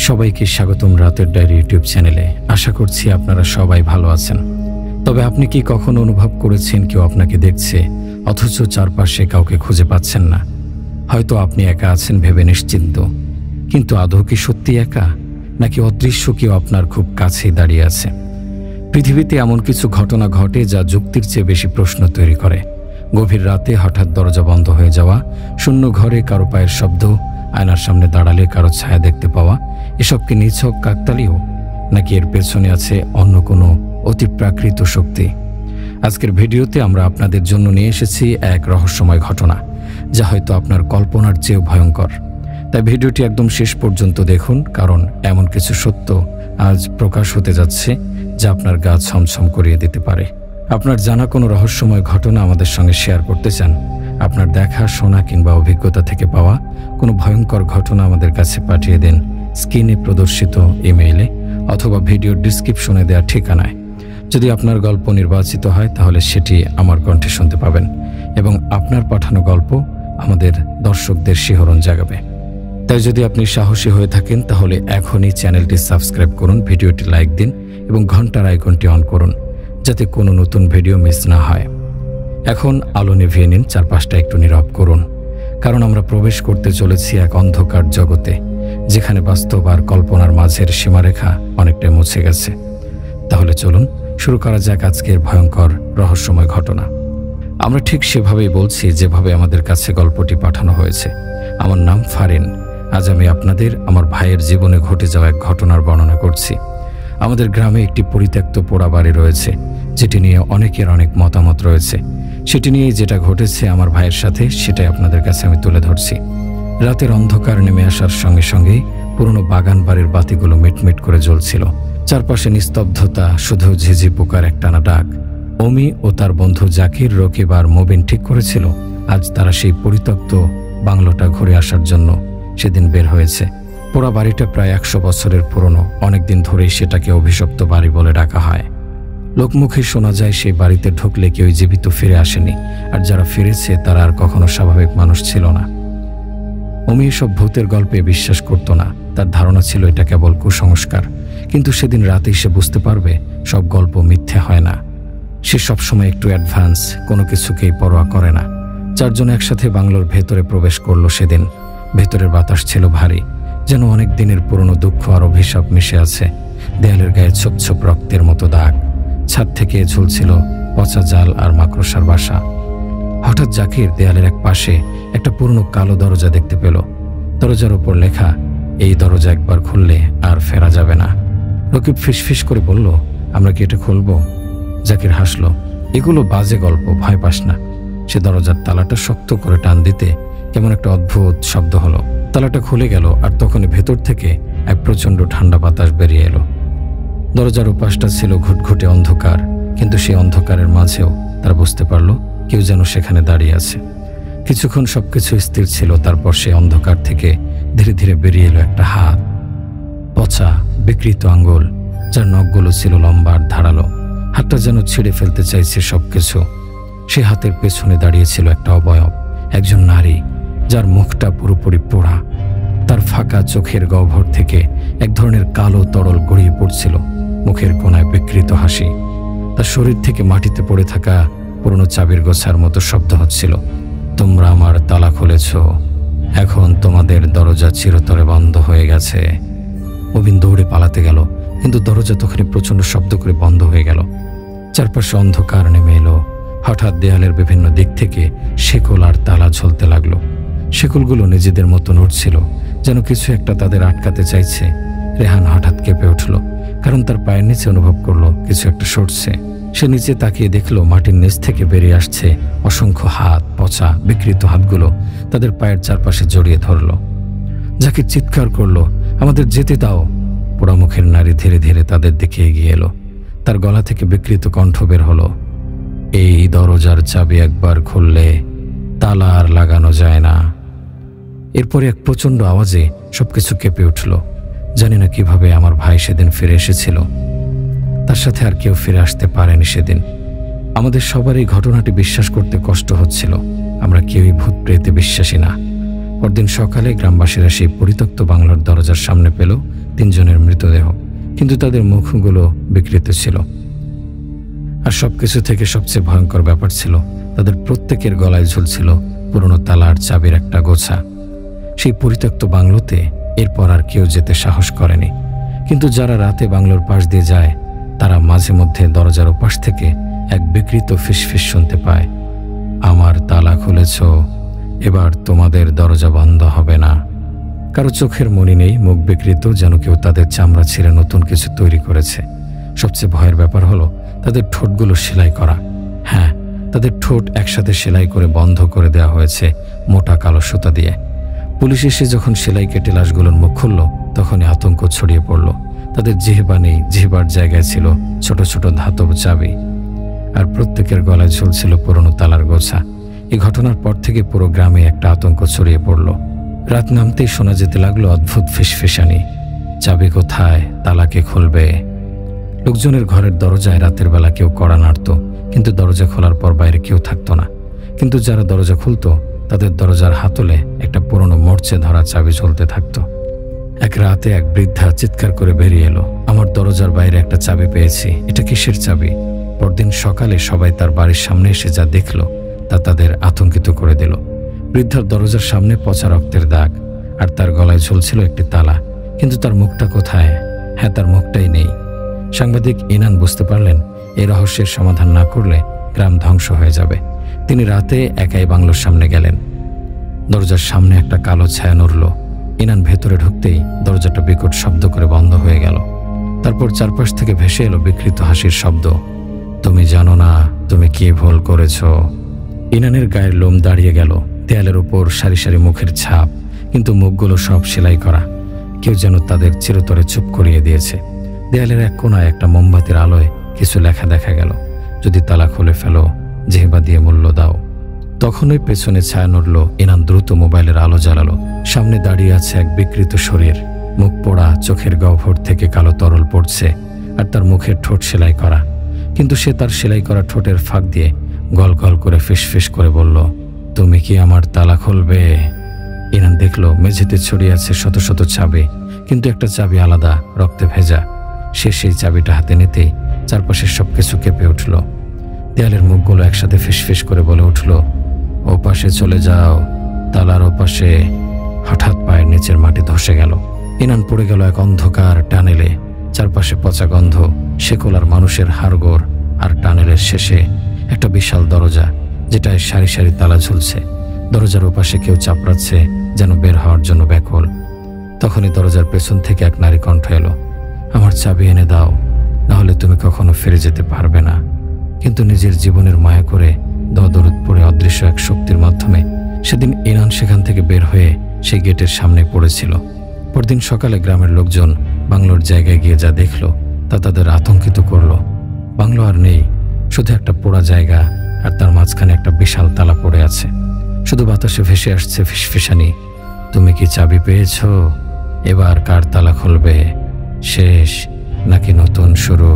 সবাইকে স্বাগতম রাতের ডায়েরি ইউটিউব চ্যানেলে। আশা করছি আপনারা সবাই ভালো আছেন। তবে আপনি কি কখনো অনুভব করেছেন কেউ আপনাকে দেখছে অথচ চারপাশে কাউকে খুঁজে পাচ্ছেন না? হয়তো আপনি একা আছেন ভেবে নিশ্চিন্ত, কিন্তু আদৌ কি সত্যি একা, নাকি অদৃশ্য কেউ আপনার খুব কাছেই দাঁড়িয়ে আছে? পৃথিবীতে এমন কিছু ঘটনা ঘটে যা যুক্তির চেয়ে বেশি প্রশ্ন তৈরি করে। গভীর রাতে হঠাৎ দরজা বন্ধ হয়ে যাওয়া, শূন্য ঘরে কারো পায়ের শব্দ, আয়নার সামনে দাঁড়ালে কারো ছায়া দেখতে পাওয়া, এসব কি নিছক কাকতালীয়, নাকি এর পেছনে আছে অন্য কোনো অতিপ্রাকৃত শক্তি? আজকের ভিডিওতে আমরা আপনাদের জন্য নিয়ে এসেছি এক রহস্যময় ঘটনা, যা হয়তো আপনার কল্পনার চেয়েও ভয়ঙ্কর। তাই ভিডিওটি একদম শেষ পর্যন্ত দেখুন, কারণ এমন কিছু সত্য আজ প্রকাশ হতে যাচ্ছে যা আপনার গা ছমছম করিয়ে দিতে পারে। আপনার জানা কোনো রহস্যময় ঘটনা আমাদের সঙ্গে শেয়ার করতে চান? আপনার দেখা, শোনা কিংবা অভিজ্ঞতা থেকে পাওয়া কোনো ভয়ঙ্কর ঘটনা আমাদের কাছে পাঠিয়ে দিন স্ক্রিনে প্রদর্শিত ইমেইলে অথবা ভিডিওর ডিসক্রিপশনে দেওয়া ঠিকানায়। যদি আপনার গল্প নির্বাচিত হয় তাহলে সেটি আমার কণ্ঠে শুনতে পাবেন এবং আপনার পাঠানো গল্প আমাদের দর্শকদের শিহরণ জাগাবে। তাই যদি আপনি সাহসী হয়ে থাকেন তাহলে এখনই চ্যানেলটি সাবস্ক্রাইব করুন, ভিডিওটি লাইক দিন এবং ঘন্টার আইকনটি অন করুন যাতে কোনো নতুন ভিডিও মিস না হয়। এখন আলো নিভিয়ে নিন, চারপাশটা একটু নীরব করুন, কারণ আমরা প্রবেশ করতে চলেছি এক অন্ধকার জগতে যেখানে বাস্তব আর কল্পনার মাঝের সীমারেখা অনেকটাই মুছে গেছে। তাহলে চলুন শুরু করা যাক আজকের ভয়ঙ্কর রহস্যময় ঘটনা। আমরা ঠিক সেভাবেই বলছি যেভাবে আমাদের কাছে গল্পটি পাঠানো হয়েছে। আমার নাম ফারিন। আজ আমি আপনাদের আমার ভাইয়ের জীবনে ঘটে যাওয়া এক ঘটনার বর্ণনা করছি। আমাদের গ্রামে একটি পরিত্যক্ত পোড়া বাড়ি রয়েছে, যেটি নিয়ে অনেকের অনেক মতামত রয়েছে। সেটি নিয়ে যেটা ঘটেছে আমার ভাইয়ের সাথে, সেটাই আপনাদের কাছে আমি তুলে ধরছি। রাতের অন্ধকার নেমে আসার সঙ্গে সঙ্গেই পুরনো বাগান বাড়ির বাতিগুলো মিটমিট করে জ্বলছিল। চারপাশে নিস্তব্ধতা, শুধু ঝিঝি পোকার একটানা ডাক। অমি ও তার বন্ধু জাকির, রকিব আর মবিন ঠিক করেছিল আজ তারা সেই পরিত্যক্ত বাংলোটা ঘুরে আসার জন্য সেদিন বের হয়েছে। পোড়া বাড়িটা প্রায় 100 বছরের পুরনো। অনেকদিন ধরেই সেটাকে অভিশপ্ত বাড়ি বলে ডাকা হয়। লোকমুখে শোনা যায় সেই বাড়িতে ঢুকলে কেউ জীবিত ফিরে আসেনি, আর যারা ফিরেছে তারা আর কখনো স্বাভাবিক মানুষ ছিল না। অমি এসব ভূতের গল্পে বিশ্বাস করত না। তার ধারণা ছিল এটা কেবল কুসংস্কার। কিন্তু সেদিন রাতেই সে বুঝতে পারবে সব গল্প মিথ্যে হয় না। সে সবসময় একটু অ্যাডভান্স, কোনো কিছুকেই পরোয়া করে না। চারজন একসাথে বাংলোর ভেতরে প্রবেশ করলো সেদিন। ভেতরের বাতাস ছিল ভারী, যেন অনেক দিনের পুরনো দুঃখ আর অভিশাপ মিশে আছে। দেয়ালের গায়ে ছোপ ছোপ রক্তের মতো দাগ। ছাদ থেকে ঝুলছিল পচা জাল আর মাকড়সার বাসা। হঠাৎ জাকির দেয়ালের এক পাশে একটা পুরনো কালো দরজা দেখতে পেল। দরজার উপর লেখা, এই দরজা একবার খুললে আর ফেরা যাবে না। রকিব ফিসফিস করে বলল, আমরা কি এটা খুলবো? জাকির হাসল, এগুলো বাজে গল্প, ভয় পাস না। সে দরজার তালাটা শক্ত করে টান দিতে কেমন একটা অদ্ভুত শব্দ হলো। তালাটা খুলে গেল আর তখনই ভেতর থেকে এক প্রচণ্ড ঠান্ডা বাতাস বেরিয়ে এলো। দরজার উপাসটা ছিল ঘুটঘুটে অন্ধকার, কিন্তু সেই অন্ধকারের মাঝেও তারা বুঝতে পারল কেউ যেন সেখানে দাঁড়িয়ে আছে। কিছুক্ষণ সবকিছু স্থির ছিল, তারপর সেই অন্ধকার থেকে ধীরে ধীরে বেরিয়ে এলো একটা হাত। পচা বিকৃত আঙ্গুল, যার নখগুলো ছিল লম্বা আর ধারালো। হাতটা যেন ছিঁড়ে ফেলতে চাইছে সবকিছু। সে হাতের পেছনে দাঁড়িয়েছিল একটা অবয়ব, একজন নারী যার মুখটা পুরোপুরি পোড়া। তার ফাঁকা চোখের গহ্বর থেকে এক ধরনের কালো তরল গড়িয়ে পড়ছিল। মুখের কোণায় বিকৃত হাসি। তার শরীর থেকে মাটিতে পড়ে থাকা পুরনো চাবির গোছার মতো শব্দ হচ্ছিল, তোমরা আমার তালা খুলেছ, এখন তোমাদের দরজা চিরতরে বন্ধ হয়ে গেছে। মবিন দৌড়ে পালাতে গেল, কিন্তু দরজা তখনই প্রচণ্ড শব্দ করে বন্ধ হয়ে গেল। চারপাশে অন্ধকার নেমে এলো। হঠাৎ দেয়ালের বিভিন্ন দিক থেকে শেকল আর তালা ঝুলতে লাগলো। শেকলগুলো নিজেদের মতো নড়ছিল, যেন কিছু একটা তাদের আটকাতে চাইছে। রেহান হঠাৎ কেঁপে উঠল, কারণ তার পায়ের নিচে অনুভব করলো কিছু একটা সরছে। সে নিচে তাকিয়ে দেখলো মাটির নিচ থেকে বেরিয়ে আসছে অসংখ্য হাত। পচা বিকৃত হাতগুলো তাদের পায়ের চারপাশে জড়িয়ে ধরল। জাকির চিৎকার করলো, আমাদের যেতে দাও। পোড়ামুখের নারী ধীরে ধীরে তাদের দিকে এগিয়ে এলো। তার গলা থেকে বিকৃত কণ্ঠ বের হলো, এই দরজার চাবি একবার খুললে তালা আর লাগানো যায় না। এরপরে এক প্রচণ্ড আওয়াজে সবকিছু কেঁপে উঠল। জানি না কিভাবে আমার ভাই সেদিন ফিরে এসেছিল। তার সাথে আর কেউ ফিরে আসতে পারেনি সেদিন। আমাদের সবার এই ঘটনাটি বিশ্বাস করতে কষ্ট হচ্ছিল। আমরা কেউই ভূত প্রেতে বিশ্বাসী না। পরদিন সকালে গ্রামবাসীরা সেই পরিত্যক্ত বাংলোর দরজার সামনে পেল তিনজনের মৃতদেহ, কিন্তু তাদের মুখগুলো বিকৃত ছিল। আর সবকিছু থেকে সবচেয়ে ভয়ঙ্কর ব্যাপার ছিল, তাদের প্রত্যেকের গলায় ঝুলছিল পুরনো তালার চাবির একটা গোছা। সেই পরিত্যক্ত বাংলোতে এরপর আর কেউ যেতে সাহস করেনি, কিন্তু যারা রাতে বাংলোর পাশ দিয়ে যায় তারা মাঝে মধ্যে দরজার ওপাশ থেকে এক বিকৃত ফিসফিস শুনতে পায়, আমার তালা খুলেছ, এবার তোমাদের দরজা বন্ধ হবে না। কারো চোখের মনি নেই, মুখ বিকৃত, যেন কেউ তাদের চামড়া ছিঁড়ে নতুন কিছু তৈরি করেছে। সবচেয়ে ভয়ের ব্যাপার হলো তাদের ঠোঁটগুলো সেলাই করা। হ্যাঁ, তাদের ঠোঁট একসাথে সেলাই করে বন্ধ করে দেওয়া হয়েছে মোটা কালো সুতা দিয়ে। পুলিশ এসে যখন সেলাই কেটে লাশগুলোর মুখ খুলল, তখনই আতঙ্ক ছড়িয়ে পড়ল। তাদের জিহ্বা নেই, জিহ্বার জায়গায় ছিল ছোট ছোট ধাতব চাবি, আর প্রত্যেকের গলায় ঝুলছিল পুরনো তালার গোছা। এই ঘটনার পর থেকে পুরো গ্রামে একটা আতঙ্ক ছড়িয়ে পড়ল। রাত নামতেই শোনা যেতে লাগলো অদ্ভুত ফিসফিসানি, চাবি কোথায়, তালাকে খুলবে। লোকজনের ঘরের দরজায় রাতের বেলা কেউ কড়া নাড়ত, কিন্তু দরজা খোলার পর বাইরে কেউ থাকতো না। কিন্তু যারা দরজা খুলতো তাদের দরজার হাতলে একটা পুরনো মরচে ধরা চাবি ঝুলতে থাকতো। এক রাতে এক বৃদ্ধা চিৎকার করে বেরিয়ে এলো, আমার দরজার বাইরে একটা চাবি পেয়েছি, এটা কিসের চাবি? পরদিন সকালে সবাই তার বাড়ির সামনে এসে যা দেখলো তা তাদের আতঙ্কিত করে দিল। বৃদ্ধার দরজার সামনে পচা রক্তের দাগ, আর তার গলায় ঝুলছিল একটি তালা, কিন্তু তার মুখটা কোথায়? হ্যাঁ, তার মুখটাই নেই। সাংবাদিক ইনান বুঝতে পারলেন এই রহস্যের সমাধান না করলে গ্রাম ধ্বংস হয়ে যাবে। তিনি রাতে একাই বাংলোর সামনে গেলেন। দরজার সামনে একটা কালো ছায়া নড়ল। ইনান ভেতরে ঢুকতেই দরজাটা বিকট শব্দ করে বন্ধ হয়ে গেল। তারপর চারপাশ থেকে ভেসে এলো বিকৃত হাসির শব্দ, তুমি জানো না তুমি কি ভুল করেছ। ইনানের গায়ের লোম দাঁড়িয়ে গেল। দেয়ালের উপর সারি সারি মুখের ছাপ, কিন্তু মুখগুলো সব সেলাই করা। কেউ যেন তাদের চিরতরে চুপ করিয়ে দিয়েছে। দেয়ালের এক কোণায় একটা মোমবাতির আলোয় কিছু লেখা দেখা গেল, যদি তালা খুলে ফেলো, জিহ্বা দিয়ে মূল্য দাও। তখনই পেছনে ছায়া নড়ল। ইনান দ্রুত মোবাইলের আলো জ্বালালো। সামনে দাঁড়িয়ে আছে এক বিকৃত শরীর, মুখ পোড়া, চোখের গহ্বর থেকে কালো তরল পড়ছে, আর তার মুখের ঠোঁট সেলাই করা। কিন্তু সে তার সেলাই করা ঠোঁটের ফাঁক দিয়ে গল গল করে ফিসফিস করে বলল, তুমি কি আমার তালা খুলবে? ইনান দেখল মেঝেতে ছড়িয়ে আছে শত শত চাবি, কিন্তু একটা চাবি আলাদা, রক্তে ভেজা। সে সেই চাবিটা হাতে নিতেই চারপাশের সবকিছু কেঁপে উঠল। দেয়ালের মুখগুলো একসাথে ফিসফিস করে বলে উঠল, ওপাশে চলে যাও, তালার ওপাশে। হঠাৎ পায়ের নিচের মাটি ধসে গেল। ইনান পড়ে গেল এক অন্ধকার টানেলে। চারপাশে পচা গন্ধ, শেকল আর মানুষের হাড়গোড়। আর টানেলের শেষে একটা বিশাল দরজা, যেটায় সারি সারি তালা ঝুলছে। দরজার ওপাশে কেউ চাপড়াচ্ছে, যেন বের হওয়ার জন্য ব্যাকুল। তখনই দরজার পেছন থেকে এক নারী কণ্ঠ এলো, আমার চাবি এনে দাও, নাহলে তুমি কখনো ফিরে যেতে পারবে না। কিন্তু নিজের জীবনের মায়া করে দরদ পড়ে অদৃশ্য এক শক্তির মাধ্যমে সেদিন ইনান সেখান থেকে বের হয়ে সেই গেটের সামনে পড়েছিল। পরদিন সকালে গ্রামের লোকজন বাংলোর জায়গায় গিয়ে যা দেখল তা তাদের আতঙ্কিত করল। বাংলো আর নেই, শুধু একটা পোড়া জায়গা, আর তার মাঝখানে একটা বিশাল তালা পড়ে আছে। শুধু বাতাসে ভেসে আসছে ফিসফিসানি, তুমি কি চাবি পেয়েছ? এবার কার তালা খুলবে? শেষ নাকি নতুন শুরু?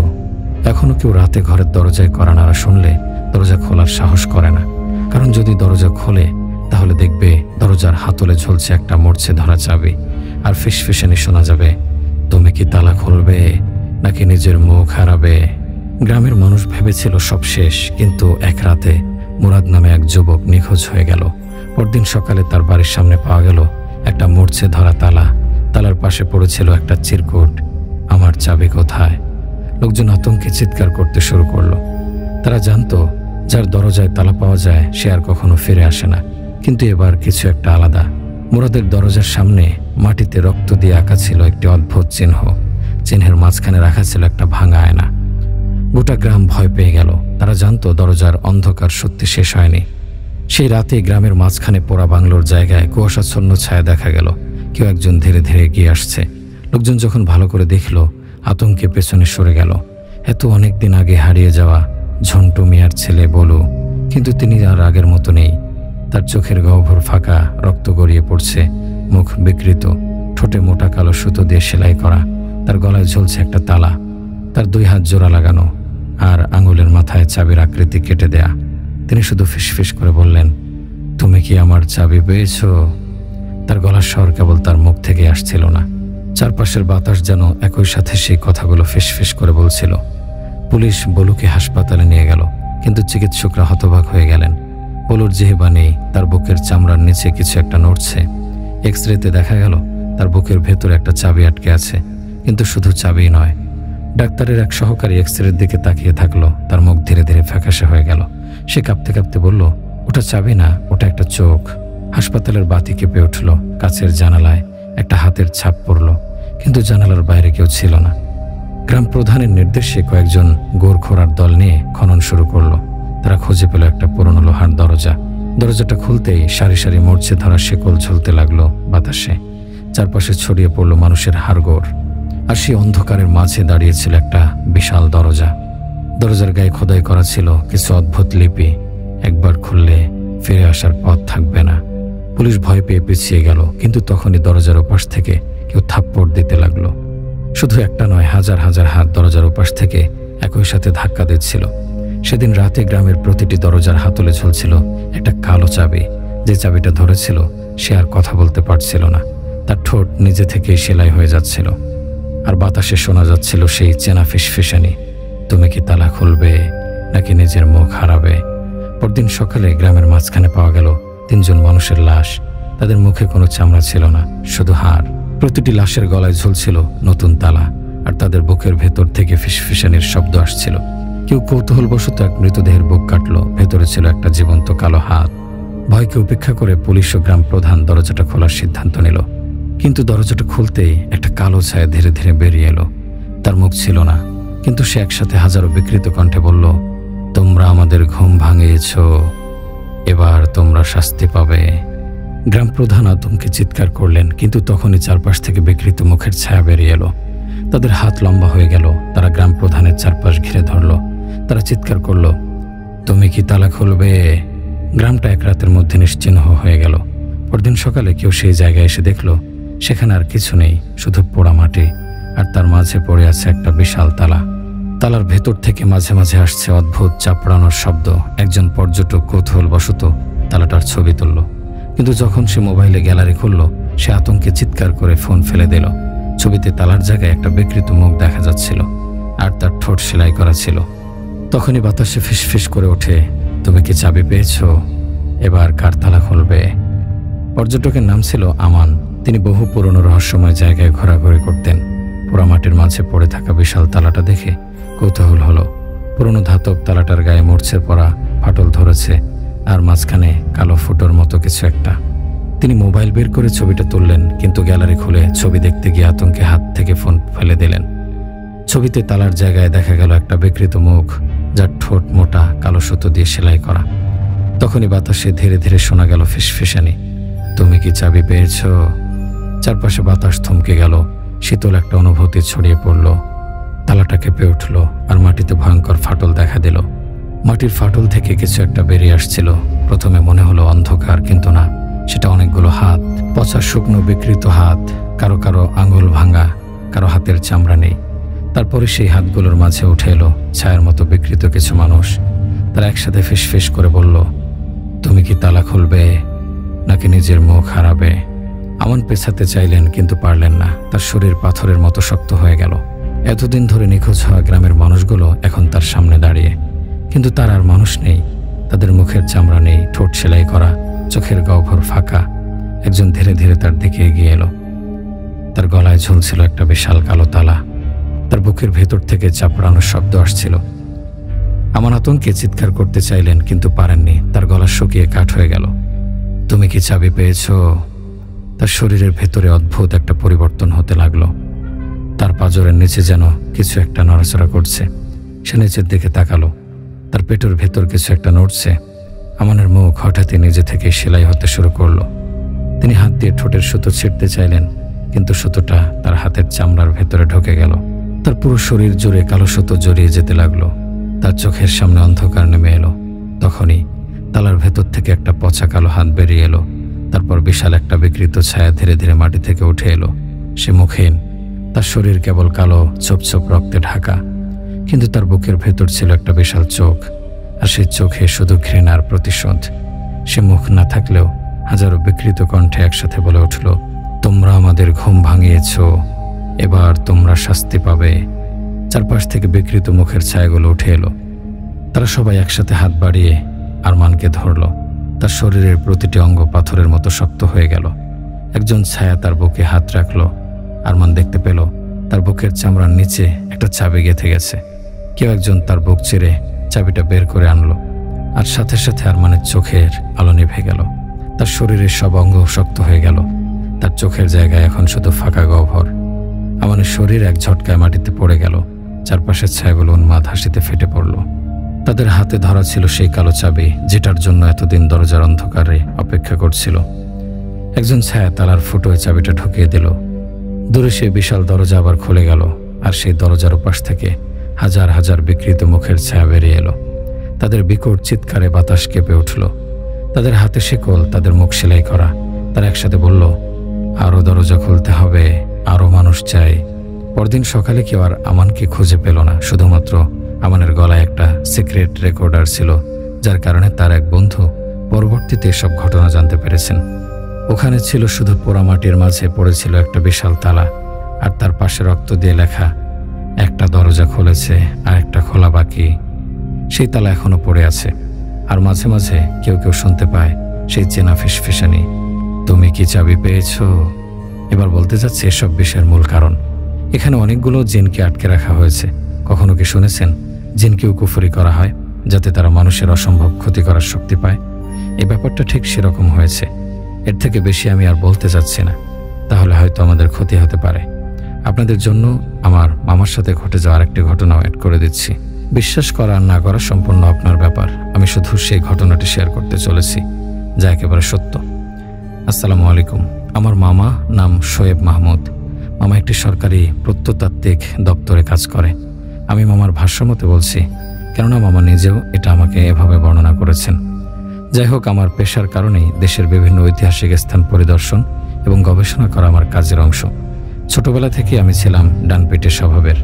এখনো কেউ রাতে ঘরের দরজায় কড়া নাড়া শুনলে দরজা খোলার সাহস করে না, কারণ যদি দরজা খোলে তাহলে দেখবে দরজার হাতলে ঝুলছে একটা মরচে ধরা চাবি, আর ফিসফিসানি শোনা যাবে, তুমি কি তালা খুলবে নাকি নিজের মুখ হারাবে? গ্রামের মানুষ ভেবেছিল সব শেষ, কিন্তু এক রাতে মুরাদ নামে এক যুবক নিখোঁজ হয়ে গেল। পরদিন সকালে তার বাড়ির সামনে পাওয়া গেল একটা মরচে ধরা তালা। তালার পাশে পড়েছিল একটা চিরকুট, আমার চাবি কোথায়? লোকজন আতঙ্কে চিৎকার করতে শুরু করলো। তারা জানতো যার দরজায় তালা পাওয়া যায় সে আর কখনো ফিরে আসে না। কিন্তু এবার কিছু একটা আলাদা। মুরাদের দরজার সামনে মাটিতে রক্ত দিয়ে আঁকা ছিল একটি অদ্ভুত চিহ্ন। চিহ্নের মাঝখানে রাখা ছিল একটা ভাঙা আয়না। গোটা গ্রাম ভয় পেয়ে গেল। তারা জানতো দরজার অন্ধকার সত্যি শেষ হয়নি। সেই রাতে গ্রামের মাঝখানে পোড়া বাংলোর জায়গায় কুয়াশাচ্ছন্ন ছায়া দেখা গেল। কেউ একজন ধীরে ধীরে এগিয়ে আসছে। লোকজন যখন ভালো করে দেখল, আতঙ্কে পেছনে সরে গেল। এত অনেক দিন আগে হারিয়ে যাওয়া ঝন্টু মিয়ার ছেলে বলু, কিন্তু তিনি আর আগের মতো নেই। তার চোখের গহ্বর ফাঁকা, রক্ত গড়িয়ে পড়ছে, মুখ বিকৃত, ঠোঁটে মোটা কালো সুতো দিয়ে সেলাই করা। তার গলায় ঝুলছে একটা তালা, তার দুই হাত জোড়া লাগানো, আর আঙুলের মাথায় চাবির আকৃতি কেটে দেয়া। তিনি শুধু ফিসফিস করে বললেন, তুমি কি আমার চাবি পেয়েছ? তার গলার স্বর কেবল তার মুখ থেকে আসছিল না, চারপাশের বাতাস যেন একই সাথে সেই কথাগুলো ফিসফিস করে বলছিল। পুলিশ বলুকে হাসপাতালে নিয়ে গেল, কিন্তু চিকিৎসকরা হতবাক হয়ে গেলেন। বলুর জিহ্বা নেই, তার বুকের চামড়ার নিচে কিছু একটা নড়ছে। এক্স-রেতে দেখা গেল তার বুকের ভেতরে একটা চাবি আটকে আছে, কিন্তু শুধু চাবি নয়। ডাক্তারের এক সহকারী এক্স-রের দিকে তাকিয়ে থাকলো, তার মুখ ধীরে ধীরে ফ্যাকাশে হয়ে গেল। সে কাঁপতে কাঁপতে বলল, ওটা চাবি না, ওটা একটা চোখ। হাসপাতালের বাতি কেঁপে উঠল। কাচের জানালায় একটা হাতের ছাপ পড়ল, কিন্তু জানালার বাইরে কেউ ছিল না। গ্রাম প্রধানের নির্দেশে কয়েকজন গোরখোরার দল নিয়ে খনন শুরু করলো। তারা খুঁজে পেল একটা পুরনো লোহার দরজা। দরজাটা খুলতেই সারি সারি মরচে ধরা শেকল ঝুলতে লাগলো বাতাসে। চারপাশে ছড়িয়ে পড়ল মানুষের হাড়গোড়। আর সেই অন্ধকারের মাঝে দাঁড়িয়েছিল একটা বিশাল দরজা। দরজার গায়ে খোদাই করা ছিল কিছু অদ্ভুত লিপি। একবার খুললে ফিরে আসার পথ থাকবে না। পুলিশ ভয় পেয়ে পিছিয়ে গেল, কিন্তু তখনই দরজার ওপাশ থেকে কেউ থাপ্পড় দিতে লাগলো। শুধু একটা নয়, হাজার হাজার হাত দরজার ওপাশ থেকে একই সাথে ধাক্কা দিচ্ছিল। সেদিন রাতে গ্রামের প্রতিটি দরজার হাতলে ঝুলছিল একটা কালো চাবি। যে চাবিটা ধরেছিল সে আর কথা বলতে পারছিল না। তার ঠোঁট নিজে থেকেই সেলাই হয়ে যাচ্ছিল, আর বাতাসে শোনা যাচ্ছিল সেই চেনা ফিসফিসানি, তুমি কি তালা খুলবে নাকি নিজের মুখ হারাবে। পরদিন সকালে গ্রামের মাঝখানে পাওয়া গেল 3 জন মানুষের লাশ। তাদের মুখে কোনো চামড়া ছিল না, শুধু হাড়। প্রতিটি লাশের গলায় ঝুলছিল নতুন তালা, আর তাদের বুকের ভেতর থেকে ফিসফিসানির শব্দ আসছিল। কেউ কৌতূহলবশত এক মৃতদেহের বুক কাটল। ভেতরে ছিল একটা জীবন্ত কালো হাত। ভয়কে উপেক্ষা করে পুলিশ ও গ্রাম প্রধান দরজাটা খোলার সিদ্ধান্ত নিল। কিন্তু দরজাটা খুলতেই একটা কালো ছায়া ধীরে ধীরে বেরিয়ে এলো। তার মুখ ছিল না, কিন্তু সে একসাথে হাজারো বিকৃত কণ্ঠে বলল, তোমরা আমাদের ঘুম ভাঙিয়েছ, এবার তোমরা শাস্তি পাবে। গ্রাম প্রধান আতঙ্কে চিৎকার করলেন, কিন্তু তখনই চারপাশ থেকে বিকৃত মুখের ছায়া বেরিয়ে এলো। তাদের হাত লম্বা হয়ে গেল। তারা গ্রাম প্রধানের চারপাশ ঘিরে ধরল। তারা চিৎকার করল, তুমি কি তালা খুলবে। গ্রামটা এক রাতের মধ্যে নিশ্চিহ্ন হয়ে গেল। পরদিন সকালে কেউ সেই জায়গায় এসে দেখল সেখানে আর কিছু নেই, শুধু পোড়া মাটি, আর তার মাঝে পড়ে আছে একটা বিশাল তালা। তালার ভেতর থেকে মাঝে মাঝে আসছে অদ্ভুত চাপড়ানোর শব্দ। একজন পর্যটক কৌতূহলবশত তালাটার ছবি তুলল, কিন্তু যখন সে মোবাইলে গ্যালারি খুলল, সে আতঙ্কে চিৎকার করে ফোন ফেলে দিল। ছবিতে তালার জায়গায় একটা বিকৃত মুখ দেখা যাচ্ছিল, আর তার ঠোঁট সেলাই করা ছিল। তখনই বাতাসে ফিসফিস করে ওঠে, তুমি কি চাবি পেয়েছ, এবার কার তালা খুলবে। পর্যটকের নাম ছিল আমান। তিনি বহু পুরনো রহস্যময় জায়গায় ঘোরাঘুরি করতেন। পোড়ামাটির মাঝে পড়ে থাকা বিশাল তালাটা দেখে কৌতূহল হলো। পুরনো ধাতব তালাটার গায়ে মরচে পড়া ফাটল ধরেছে, আর মাঝখানে কালো ফুটোর মতো কিছু একটা। তিনি মোবাইল বের করে ছবিটা তুললেন, কিন্তু গ্যালারি খুলে ছবি দেখতে গিয়ে আতঙ্কে হাত থেকে ফোন ফেলে দিলেন। ছবিতে তালার জায়গায় দেখা গেল একটা বিকৃত মুখ, যার ঠোঁট মোটা কালো সুতো দিয়ে সেলাই করা। তখনই বাতাসে ধীরে ধীরে শোনা গেল ফিসফিসানি, তুমি কি চাবি পেয়েছ। চারপাশে বাতাস থমকে গেল। শীতল একটা অনুভূতি ছড়িয়ে পড়ল। তালাটা কেঁপে উঠল, আর মাটিতে ভয়ঙ্কর ফাটল দেখা দিল। মাটির ফাটল থেকে কিছু একটা বেরিয়ে আসছিল। প্রথমে মনে হলো অন্ধকার, কিন্তু না, সেটা অনেকগুলো হাত, পচা শুকনো বিকৃত হাত। কারো কারো আঙুল ভাঙা, কারো হাতের চামড়া নেই। তারপরে সেই হাতগুলোর মাঝে উঠে এলো ছায়ার মতো বিকৃত কিছু মানুষ। তারা একসাথে ফিসফিস করে বলল, তুমি কি তালা খুলবে নাকি নিজের মুখ হারাবে। আমান পেছাতে চাইলেন, কিন্তু পারলেন না। তার শরীর পাথরের মতো শক্ত হয়ে গেল। এতদিন ধরে নিখোঁজ হওয়া গ্রামের মানুষগুলো এখন তার সামনে দাঁড়িয়ে, কিন্তু তার আর মানুষ নেই। তাদের মুখের চামড়া নেই, ঠোঁট সেলাই করা, চোখের গহ্বর ফাঁকা। একজন ধীরে ধীরে তার দিকে এগিয়ে এলো। তার গলায় ঝুলছিল একটা বিশাল কালো তালা। তার বুকের ভেতর থেকে চাপড়ানোর শব্দ আসছিল। আমান আতঙ্কে চিৎকার করতে চাইলেন, কিন্তু পারেননি। তার গলা শুকিয়ে কাঠ হয়ে গেল। তুমি কি চাবি পেয়েছ। তার শরীরের ভেতরে অদ্ভুত একটা পরিবর্তন হতে লাগলো। তার পাঁজরের নিচে যেন কিছু একটা নড়াচড়া করছে। সে নিচের দিকে তাকালো। তার পেটের ভেতর কিছু একটা নড়ছে। আমানের মুখ হঠাৎই নিজে থেকে সেলাই হতে শুরু করলো। তিনি হাত দিয়ে ঠোঁটের সুতো ছিঁড়তে চাইলেন, কিন্তু সুতোটা তার হাতের চামড়ার ভেতরে ঢুকে গেল। তার পুরো শরীর জুড়ে কালো সুতো জড়িয়ে যেতে লাগলো। তার চোখের সামনে অন্ধকার নেমে এলো। তখনই তালার ভেতর থেকে একটা পচা কালো হাত বেরিয়ে এলো। তারপর বিশাল একটা বিকৃত ছায়া ধীরে ধীরে মাটি থেকে উঠে এলো। সে মুখহীন, তার শরীর কেবল কালো ছোপ ছোপ রক্তে ঢাকা, কিন্তু তার বুকের ভেতর ছিল একটা বিশাল চোখ, আর সেই চোখে শুধু ঘৃণার প্রতিশোধ। সে মুখ না থাকলেও হাজারো বিকৃত কণ্ঠে একসাথে বলে উঠল, তোমরা আমাদের ঘুম ভাঙিয়েছ, এবার তোমরা শাস্তি পাবে। চারপাশ থেকে বিকৃত মুখের ছায়াগুলো উঠে এলো। তারা সবাই একসাথে হাত বাড়িয়ে আরমানকে ধরল। তার শরীরের প্রতিটি অঙ্গ পাথরের মতো শক্ত হয়ে গেল। একজন ছায়া তার বুকে হাত রাখল। আরমান দেখতে পেল তার বুকের চামড়ার নিচে একটা চাবি গেঁথে গেছে। কেউ একজন তার বুক চিরে চাবিটা বের করে আনলো, আর সাথে সাথে আরমানের চোখের আলো নিভে গেল। তার শরীরের সব অঙ্গ শক্ত হয়ে গেল। তার চোখের জায়গায় এখন শুধু ফাঁকা গহ্বর। আমানের শরীর এক ঝটকায় মাটিতে পড়ে গেল। চারপাশের ছায়াগুলো উন্মাদ হাসিতে ফেটে পড়ল। তাদের হাতে ধরা ছিল সেই কালো চাবি, যেটার জন্য এতদিন দরজার অন্ধকারে অপেক্ষা করছিল। একজন ছায়া তালার ফুটোয় চাবিটা ঢুকিয়ে দিল। দূরে সেই বিশাল দরজা আবার খুলে গেল, আর সেই দরজার ওপাশ থেকে হাজার হাজার বিকৃত মুখের ছায়া বেরিয়ে এলো। তাদের বিকট চিৎকারে বাতাস কেঁপে উঠল। তাদের হাতে শেকল, তাদের মুখ সেলাই করা। তারা একসাথে বলল, আরও দরজা খুলতে হবে, আরও মানুষ চাই। পরদিন সকালে কেউ আর আমানকে খুঁজে পেল না। শুধুমাত্র আমানের গলায় একটা সিক্রেট রেকর্ডার ছিল, যার কারণে তার এক বন্ধু পরবর্তীতে সব ঘটনা জানতে পেরেছেন। ওখানে ছিল শুধু পোড়ামাটির মাঝে পড়েছিল একটা বিশাল তালা, আর তার পাশে রক্ত দিয়ে লেখা, একটা দরজা খুলেছে আর একটা খোলা বাকি। সেই তালা এখনো পড়ে আছে, আর মাঝে মাঝে কেউ কেউ শুনতে পায় সেই চেনা ফিসফিসানি, তুমি কি চাবি পেয়েছ? এবার বলতে যাচ্ছে এসব বিষয়ের মূল কারণ। এখানে অনেকগুলো জিনকে আটকে রাখা হয়েছে। কখনো কি শুনেছেন জিনকেও কুফরি করা হয় যাতে তারা মানুষের অসম্ভব ক্ষতি করার শক্তি পায়? এই ব্যাপারটা ঠিক সেরকম হয়েছে। এর থেকে বেশি আমি আর বলতে চাচ্ছি না, তাহলে হয়তো আমাদের ক্ষতি হতে পারে। আপনাদের জন্য আমার মামার সাথে ঘটে যাওয়া আরেকটি ঘটনাও অ্যাড করে দিচ্ছি। বিশ্বাস করা আর না করা সম্পূর্ণ আপনার ব্যাপার। আমি শুধু সেই ঘটনাটি শেয়ার করতে চলেছি, যা একেবারে সত্য। আসসালামু আলাইকুম। আমার মামা নাম শোয়েব মাহমুদ। মামা একটি সরকারি প্রত্নতাত্ত্বিক দপ্তরে কাজ করে। আমি মামার ভাষ্যমতে বলছি, কেননা মামা নিজেও এটা আমাকে এভাবে বর্ণনা করেছেন। যাই হোক, আমার পেশার কারণেই দেশের বিভিন্ন ঐতিহাসিক স্থান পরিদর্শন এবং গবেষণা করা আমার কাজের অংশ। ছোটবেলা থেকে আমি ছিলাম ডানপিটে স্বভাবের।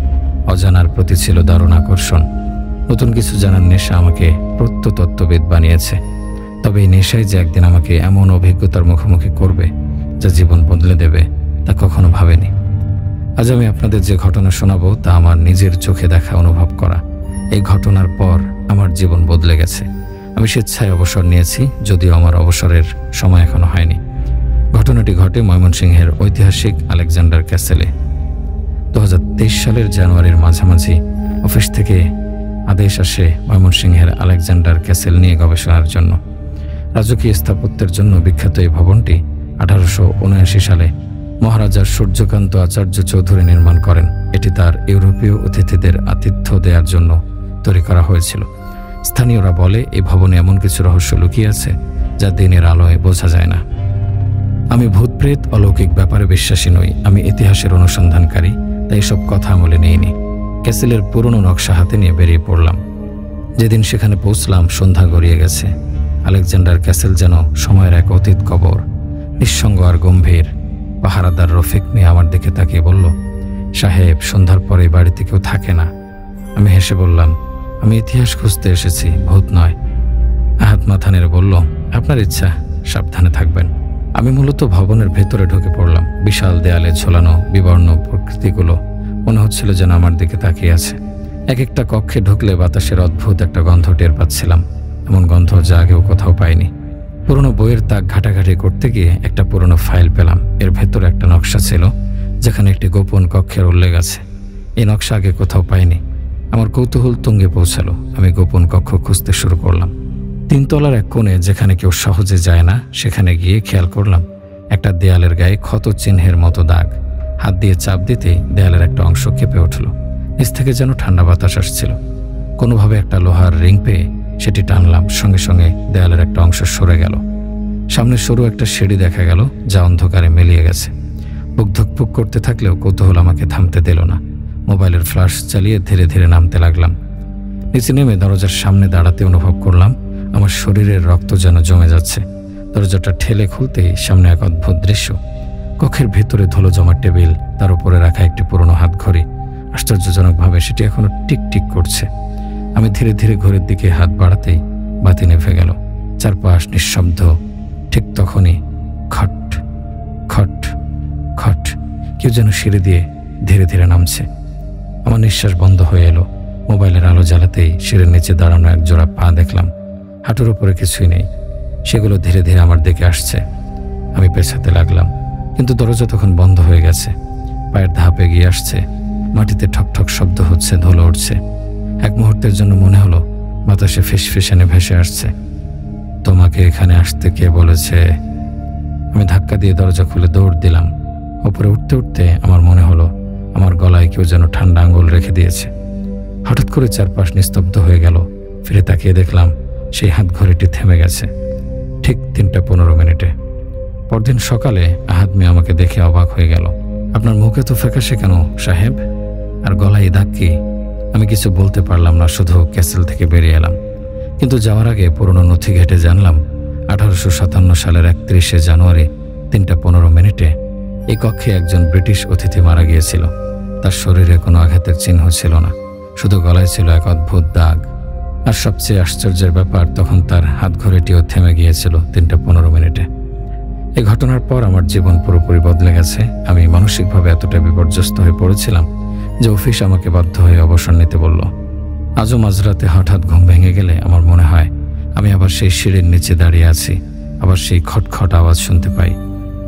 অজানার প্রতি ছিল দারুণ আকর্ষণ। নতুন কিছু জানার নেশা আমাকে প্রত্নতত্ত্ববিদ বানিয়েছে। তবে এই নেশাই যে একদিন আমাকে এমন অভিজ্ঞতার মুখোমুখি করবে যা জীবন বদলে দেবে, তা কখনো ভাবেনি। আজ আমি আপনাদের যে ঘটনা শোনাবো তা আমার নিজের চোখে দেখা, অনুভব করা। এই ঘটনার পর আমার জীবন বদলে গেছে। আমি স্বেচ্ছায় অবসর নিয়েছি, যদিও আমার অবসরের সময় এখনো হয়নি। ঘটনাটি ঘটে ময়মনসিংহের ঐতিহাসিক আলেকজান্ডার ক্যাসেলে। 2023 সালের জানুয়ারির মাঝামাঝি অফিস থেকে আদেশ আসে ময়মনসিংহের আলেকজান্ডার ক্যাসেল নিয়ে গবেষণার জন্য। রাজকীয় স্থাপত্যের জন্য বিখ্যাত এই ভবনটি 1879 সালে মহারাজা সূর্যকান্ত আচার্য চৌধুরী নির্মাণ করেন। এটি তার ইউরোপীয় অতিথিদের আতিথ্য দেওয়ার জন্য তৈরি করা হয়েছিল। স্থানীয়রা বলে এই ভবনে এমন কিছু রহস্য লুকিয়ে আছে যা দিনের আলোয় বোঝা যায় না। আমি ভূতপ্রেত অলৌকিক ব্যাপারে বিশ্বাসী নই। আমি ইতিহাসের অনুসন্ধানকারী, তাই সব কথা আমলে নিইনি। ক্যাসেলের পুরনো নকশা হাতে নিয়ে বেরিয়ে পড়লাম। যেদিন সেখানে পৌঁছলাম সন্ধ্যা গড়িয়ে গেছে। আলেকজান্ডার ক্যাসেল যেন সময়ের এক অতীত কবর, নিঃসঙ্গ আর গম্ভীর। পাহারাদার রফিক মিয়া আমার দিকে তাকিয়ে বলল, সাহেব, সন্ধ্যার পরে বাড়িতে কেউ থাকে না। আমি হেসে বললাম, আমি ইতিহাস খুঁজতে এসেছি, ভূত নয়। হাত মাথা নেড়ে বলল, আপনার ইচ্ছা, সাবধানে থাকবেন। আমি মূলত ভবনের ভেতরে ঢুকে পড়লাম। বিশাল দেয়ালে ঝোলানো বিবর্ণ প্রকৃতিগুলো মনে হচ্ছিল যেন আমার দিকে তাকিয়ে আছে। এক একটা কক্ষে ঢুকলে বাতাসের অদ্ভুত একটা গন্ধ টের পাচ্ছিলাম, এমন গন্ধ যা আগেও কোথাও পাইনি। পুরনো বইয়ের তাক ঘাটাঘাটি করতে গিয়ে একটা পুরনো ফাইল পেলাম। এর ভেতরে একটা নকশা ছিল যেখানে একটি গোপন কক্ষের উল্লেখ আছে। এই নকশা আগে কোথাও পাইনি। আমার কৌতূহল তুঙ্গে পৌঁছালো। আমি গোপন কক্ষ খুঁজতে শুরু করলাম। 3 তলার এক কোণে, যেখানে কেউ সহজে যায় না, সেখানে গিয়ে খেয়াল করলাম একটা দেয়ালের গায়ে ক্ষত চিহ্নের মতো দাগ। হাত দিয়ে চাপ দিতেই দেয়ালের একটা অংশ কেঁপে উঠল। নিচ থেকে যেন ঠান্ডা বাতাস আসছিল। কোনোভাবে একটা লোহার রিং পেয়ে সেটি টানলাম। সঙ্গে সঙ্গে দেয়ালের একটা অংশ সরে গেল। সামনে সরু একটা সিঁড়ি দেখা গেল, যা অন্ধকারে মিলিয়ে গেছে। বুক ধুকপুক করতে থাকলেও কৌতূহল আমাকে থামতে দিল না। মোবাইলের ফ্ল্যাশ চালিয়ে ধীরে ধীরে নামতে লাগলাম। নিচে নেমে দরজার সামনে দাঁড়াতে অনুভব করলাম আমার শরীরের রক্ত যেন জমে যাচ্ছে। দরজাটা ঠেলে খুলতেই সামনে এক অদ্ভুত দৃশ্য। কক্ষের ভেতরে ধুলো জমা টেবিল, তার উপরে রাখা একটি পুরনো হাত ঘড়ি। আশ্চর্যজনকভাবে সেটি এখনো টিক টিক করছে। আমি ধীরে ধীরে ঘড়ির দিকে হাত বাড়াতেই বাতি নেভে গেল। চারপাশ নিঃশব্দ। ঠিক তখনই খট খট খট কেউ যেন সিঁড়ি দিয়ে ধীরে ধীরে নামছে। আমার নিঃশ্বাস বন্ধ হয়ে এলো। মোবাইলের আলো জ্বালাতেই সিঁড়ির নিচে দাঁড়ানো এক জোড়া পা দেখলাম। হাঁটুর উপরে কিছুই নেই। সেগুলো ধীরে ধীরে আমার দিকে আসছে। আমি পেছাতে লাগলাম, কিন্তু দরজা তখন বন্ধ হয়ে গেছে। পায়ের ধাপ এগিয়ে আসছে। মাটিতে ঠকঠক শব্দ হচ্ছে, ধুলো উঠছে। এক মুহূর্তের জন্য মনে হলো বাতাসে ফিসফিসানি ভেসে আসছে। তোমাকে এখানে আসতে কে বলেছে? আমি ধাক্কা দিয়ে দরজা খুলে দৌড় দিলাম। উপরে উঠতে উঠতে আমার মনে হলো আমার গলায় কেউ যেন ঠান্ডা আঙুল রেখে দিয়েছে। হঠাৎ করে চারপাশ নিস্তব্ধ হয়ে গেল। ফিরে তাকিয়ে দেখলাম সেই হাত ঘড়িটি থেমে গেছে ঠিক 3:15। পরদিন সকালে আহাদ মিয়া আমাকে দেখে অবাক হয়ে গেল। আপনার মুখে তো ফ্যাকাশে কেন সাহেব, আর গলায় দাগ কি? আমি কিছু বলতে পারলাম না, শুধু ক্যাসেল থেকে বেরিয়ে এলাম। কিন্তু যাওয়ার আগে পুরনো নথি ঘেটে জানলাম 1857 সালের 31শে জানুয়ারি 3:15 এই কক্ষে একজন ব্রিটিশ অতিথি মারা গিয়েছিল। তার শরীরে কোনো আঘাতের চিহ্ন ছিল না, শুধু গলায় ছিল এক অদ্ভুত দাগ। আর সবচেয়ে আশ্চর্যের ব্যাপার, তখন তার হাত ঘড়িটিও থেমে গিয়েছিল 3:15। এই ঘটনার পর আমার জীবন পুরোপুরি বদলে গেছে। আমি মানসিকভাবে এতটা বিপর্যস্ত হয়ে পড়েছিলাম যে অফিস আমাকে বাধ্য হয়ে অবসর নিতে বলল। আজও মাঝরাতে হঠাৎ ঘুম ভেঙে গেলে আমার মনে হয় আমি আবার সেই সিঁড়ির নিচে দাঁড়িয়ে আছি, আবার সেই খটখট আওয়াজ শুনতে পাই।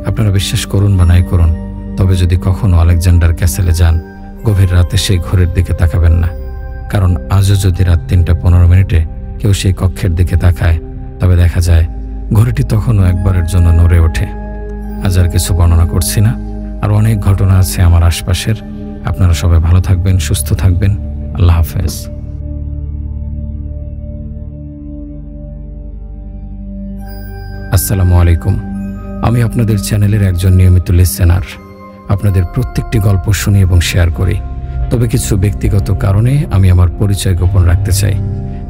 আপনারা বিশ্বাস করুন বা নাই করুন, তবে যদি কখনো আলেকজান্ডার ক্যাসেলে যান, গভীর রাতে সেই ঘড়ির দিকে তাকাবেন না। কারণ আজও যদি রাত 3:15 কেউ সেই কক্ষের দিকে তাকায়, তবে দেখা যায় ঘড়িটি তখনও একবারের জন্য নড়ে ওঠে। আজ আর কিছু বর্ণনা করছি না, আর অনেক ঘটনা আছে আমার আশপাশের। আপনারা সবাই ভালো থাকবেন, সুস্থ থাকবেন। আল্লাহ হাফেজ। আসসালামু আলাইকুম। আমি আপনাদের চ্যানেলের একজন নিয়মিত লিসেনার। আপনাদের প্রত্যেকটি গল্প শুনি এবং শেয়ার করি। তবে কিছু ব্যক্তিগত কারণে আমি আমার পরিচয় গোপন রাখতে চাই।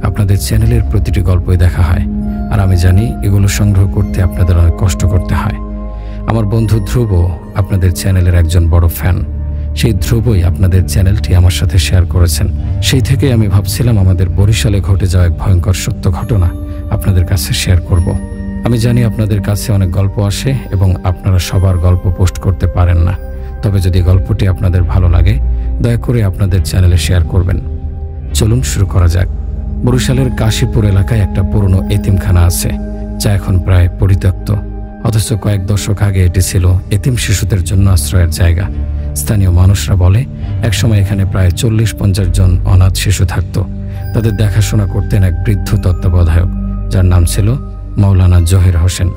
আপনাদের চ্যানেলের প্রতিটি গল্পই দেখা হয়, আর আমি জানি এগুলো সংগ্রহ করতে আপনাদের অনেক কষ্ট করতে হয়। আমার বন্ধু ধ্রুব আপনাদের চ্যানেলের একজন বড় ফ্যান। সেই ধ্রুবই আপনাদের চ্যানেলটি আমার সাথে শেয়ার করেছেন। সেই থেকে আমি ভাবছিলাম আমাদের বরিশালে ঘটে যাওয়া এক ভয়ঙ্কর সত্য ঘটনা আপনাদের কাছে শেয়ার করব। আমি জানি আপনাদের কাছে অনেক গল্প আসে এবং আপনারা সবার গল্প পোস্ট করতে পারেন না। তবে যদি গল্পটি আপনাদের ভালো লাগে, দয়া করে আপনাদের চ্যানেলে শেয়ার করবেন। চলুন শুরু করা যাক। বরিশালের কাশীপুর এলাকায় একটা পুরনো এতিমখানা আছে, যা এখন প্রায় পরিত্যক্ত। অথচ কয়েক দশক আগে এটি ছিল এতিম শিশুদের জন্য আশ্রয়ের জায়গা। স্থানীয় মানুষরা বলে একসময় এখানে প্রায় 40-50 জন অনাথ শিশু থাকত। তাদের দেখাশোনা করতেন এক বৃদ্ধ তত্ত্বাবধায়ক, যার নাম ছিল মাওলানা জহির হোসেন।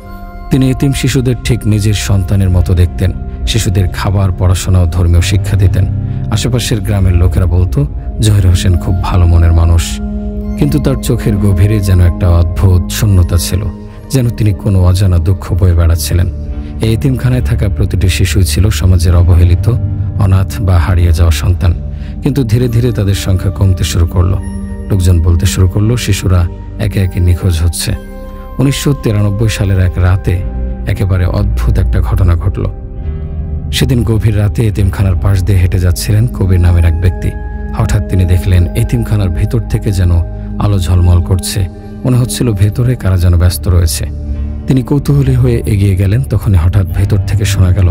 তিনি এতিম শিশুদের ঠিক নিজের সন্তানের মতো দেখতেন। শিশুদের খাবার, পড়াশোনা ও ধর্মীয় শিক্ষা দিতেন। আশেপাশের গ্রামের লোকেরা বলতো জহির হোসেন খুব ভালো মনের মানুষ। কিন্তু তার চোখের গভীরে যেন একটা অদ্ভুত শূন্যতা ছিল, যেন তিনি কোনো অজানা দুঃখ বয়ে বেড়াচ্ছিলেন। এই এতিমখানায় থাকা প্রতিটি শিশুই ছিল সমাজের অবহেলিত, অনাথ বা হারিয়ে যাওয়া সন্তান। কিন্তু ধীরে ধীরে তাদের সংখ্যা কমতে শুরু করলো। লোকজন বলতে শুরু করলো শিশুরা একে একে নিখোঁজ হচ্ছে। 1993 সালের এক রাতে একেবারে অদ্ভুত একটা ঘটনা ঘটল। সেদিন গভীর রাতে এতিমখানার পাশ দিয়ে হেঁটে যাচ্ছিলেন কবির নামের এক ব্যক্তি। হঠাৎ তিনি দেখলেন এতিমখানার ভেতর থেকে যেন আলো ঝলমল করছে। মনে হচ্ছিল ভেতরে কারা যেন ব্যস্ত রয়েছে। তিনি কৌতূহলী হয়ে এগিয়ে গেলেন। তখনই হঠাৎ ভেতর থেকে শোনা গেল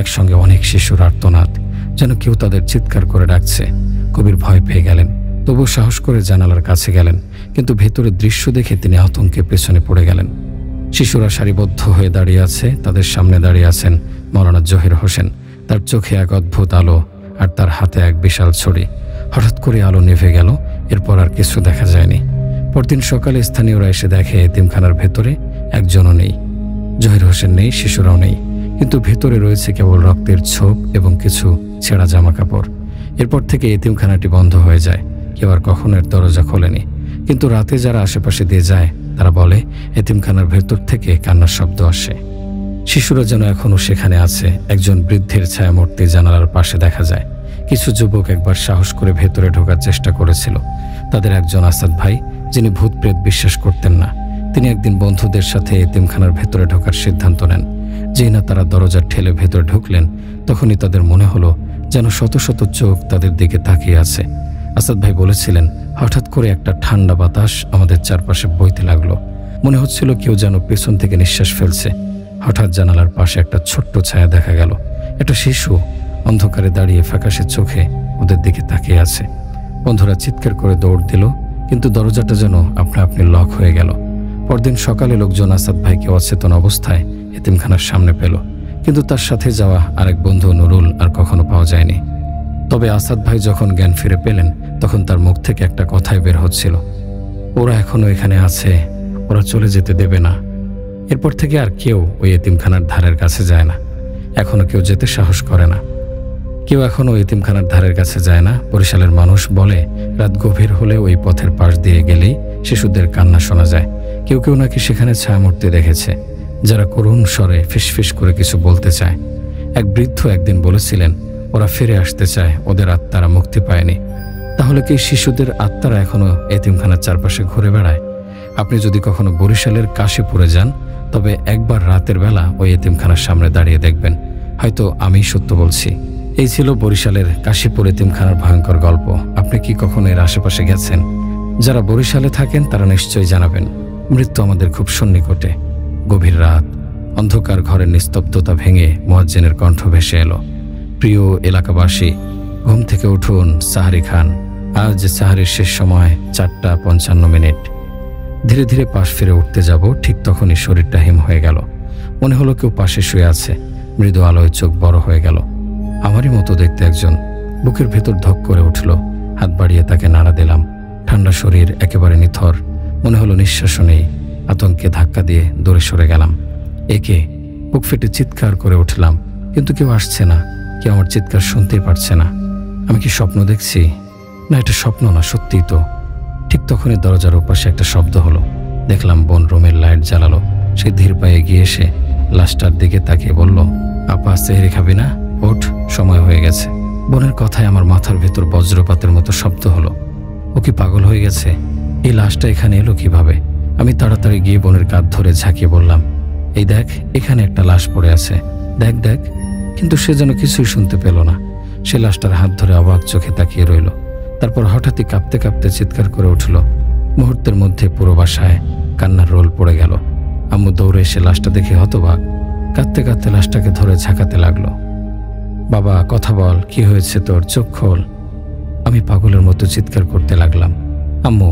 একসঙ্গে অনেক শিশুর আর্তনাদ, যেন কেউ তাদের চিৎকার করে ডাকছে। কবির ভয় পেয়ে গেলেন, তবুও সাহস করে জানালার কাছে গেলেন। কিন্তু ভেতরের দৃশ্য দেখে তিনি আতঙ্কে পেছনে পড়ে গেলেন। শিশুরা সারিবদ্ধ হয়ে দাঁড়িয়ে আছে। তাদের সামনে দাঁড়িয়ে আছেন মাওলানা জহির হোসেন। তার চোখে এক অদ্ভুত আলো, আর তার হাতে এক বিশাল ছড়ি। হঠাৎ করে আলো নিভে গেল। এরপর আর কিছু দেখা যায়নি। পরদিন সকালে স্থানীয়রা এসে দেখে এতিমখানার ভেতরে একজনও নেই। জহির হোসেন নেই, শিশুরাও নেই। কিন্তু ভেতরে রয়েছে কেবল রক্তের ছোপ এবং কিছু ছেঁড়া জামা কাপড়। এরপর থেকে এতিমখানাটি বন্ধ হয়ে যায়। কেউ আর কখনো এর দরজা খোলেনি। কিন্তু রাতে যারা আশেপাশে দিয়ে যায় তারা বলে এতিমখানার ভেতর থেকে কান্নার শব্দ আসে। শিশুরা যেন এখনো সেখানে আছে। একজন বৃদ্ধের ছায়ামূর্তি জানালার পাশে দেখা যায়। কিছু যুবক একবার সাহস করে ভেতরে ঢোকার চেষ্টা করেছিল। তাদের একজন আসাদ ভাই, যিনি ভূত প্রেত বিশ্বাস করতেন না, তিনি একদিন বন্ধুদের সাথে এতিমখানার ভেতরে ঢোকার সিদ্ধান্ত নেন। যেই না তারা দরজা ঠেলে ভেতরে ঢুকলেন, তখনই তাদের মনে হলো যেন শত শত চোখ তাদের দিকে তাকিয়ে আছে। আসাদ ভাই বলেছিলেন, হঠাৎ করে একটা ঠান্ডা বাতাস আমাদের চারপাশে বইতে লাগলো। মনে হচ্ছিল কেউ যেন পেছন থেকে নিঃশ্বাস ফেলছে। হঠাৎ জানালার পাশে একটা ছোট্ট ছায়া দেখা গেল। একটা শিশু অন্ধকারে দাঁড়িয়ে ফ্যাকাশে চোখে ওদের দিকে তাকিয়ে আছে। বন্ধুরা চিৎকার করে দৌড় দিল, কিন্তু দরজাটা যেন আপনা আপনি লক হয়ে গেল। পরদিন সকালে লোকজন আসাদ ভাইকে অচেতন অবস্থায় এতিমখানার সামনে পেল, কিন্তু তার সাথে যাওয়া আরেক বন্ধু নুরুল আর কখনো পাওয়া যায়নি। তবে আসাদ ভাই যখন জ্ঞান ফিরে পেলেন, তখন তার মুখ থেকে একটা কথাই বের হচ্ছিল, ওরা এখনো এখানে আছে, ওরা চলে যেতে দেবে না। এরপর থেকে আর কেউ ওই এতিমখানার ধারের কাছে যায় না। এখনো কেউ যেতে সাহস করে না। কেউ এখনো এতিমখানার ধারের কাছে যায় না। বরিশালের মানুষ বলে, রাত গভীর হলে ওই পথের পাশ দিয়ে গেলেই শিশুদের কান্না শোনা যায়। কেউ কেউ নাকি সেখানে ছায়ামূর্তি দেখেছে, যারা করুণ স্বরে ফিসফিস করে কিছু বলতে চায়। এক বৃদ্ধ একদিন বলেছিলেন, ওরা ফিরে আসতে চায়, ওদের আত্মারা মুক্তি পায়নি। তাহলে কি শিশুদের আত্মারা এখনো এতিমখানার চারপাশে ঘুরে বেড়ায়? আপনি যদি কখনো বরিশালের কাশীপুরে যান, তবে একবার রাতের বেলা ওই এতিমখানার সামনে দাঁড়িয়ে দেখবেন, হয়তো আমি সত্য বলছি। এই ছিল বরিশালের কাশীপুর এতিমখানার ভয়ঙ্কর গল্প। আপনি কি কখনো এর আশেপাশে গেছেন? যারা বরিশালে থাকেন তারা নিশ্চয়ই জানাবেন। মৃত্যু আমাদের খুব সন্নিকটে। গভীর রাত, অন্ধকার ঘরের নিস্তব্ধতা ভেঙে মুয়াজ্জিনের কণ্ঠ ভেসে এলো, প্রিয় এলাকাবাসী, ঘুম থেকে উঠুন, সাহারি খান। আজ সাহারির শেষ সময় 4:55। ধীরে ধীরে পাশ ফিরে উঠতে যাব, ঠিক তখনই শরীরটা হিম হয়ে গেল। মনে হলো কেউ পাশে শুয়ে আছে। মৃদু আলোয় চোখ বড় হয়ে গেল। আমারই মতো দেখতে একজন। বুকের ভেতর ধক করে উঠল। হাত বাড়িয়ে তাকে নাড়া দিলাম। ঠান্ডা শরীর, একেবারে নিথর। মনে হলো নিঃশ্বাসও নেই। আতঙ্কে ধাক্কা দিয়ে দূরে সরে গেলাম। একে বুক ফেটে চিৎকার করে উঠলাম, কিন্তু কেউ আসছে না। কেউ আমার চিৎকার শুনতেই পারছে না। আমি কি স্বপ্ন দেখছি? না, এটা স্বপ্ন না, সত্যিই তো। ঠিক তখনই দরজার ওপাশে একটা শব্দ হলো। দেখলাম বোন রুমের লাইট জ্বালালো। সে ধীর পায়ে গিয়ে এসে লাশটার দিকে তাকিয়ে বলল, আপা সেহরি খাবি না? ওঠ, সময় হয়ে গেছে। বোনের কথায় আমার মাথার ভেতর বজ্রপাতের মতো শব্দ হলো। ও কি পাগল হয়ে গেছে? এই লাশটা এখানে এলো কিভাবে? আমি তাড়াতাড়ি গিয়ে বোনের কাঁধ ধরে ঝাঁকিয়ে বললাম, এই দেখ, এখানে একটা লাশ পড়ে আছে, দেখ দেখ। কিন্তু সে যেন কিছুই শুনতে পেল না। সে লাশটার হাত ধরে অবাক চোখে তাকিয়ে রইল। তারপর হঠাৎই কাঁপতে কাঁপতে চিৎকার করে উঠল। মুহূর্তের মধ্যে পুরো বাসায় কান্নার রোল পড়ে গেল। আম্মু দৌড়ে এসে লাশটা দেখে হতবাক। কাঁদতে কাঁদতে লাশটাকে ধরে ঝাঁকাতে লাগলো। বাবা, কথা বল, কি হয়েছে তোর? চোখ খোল। আমি পাগলের মতো চিৎকার করতে লাগলাম, আম্মু,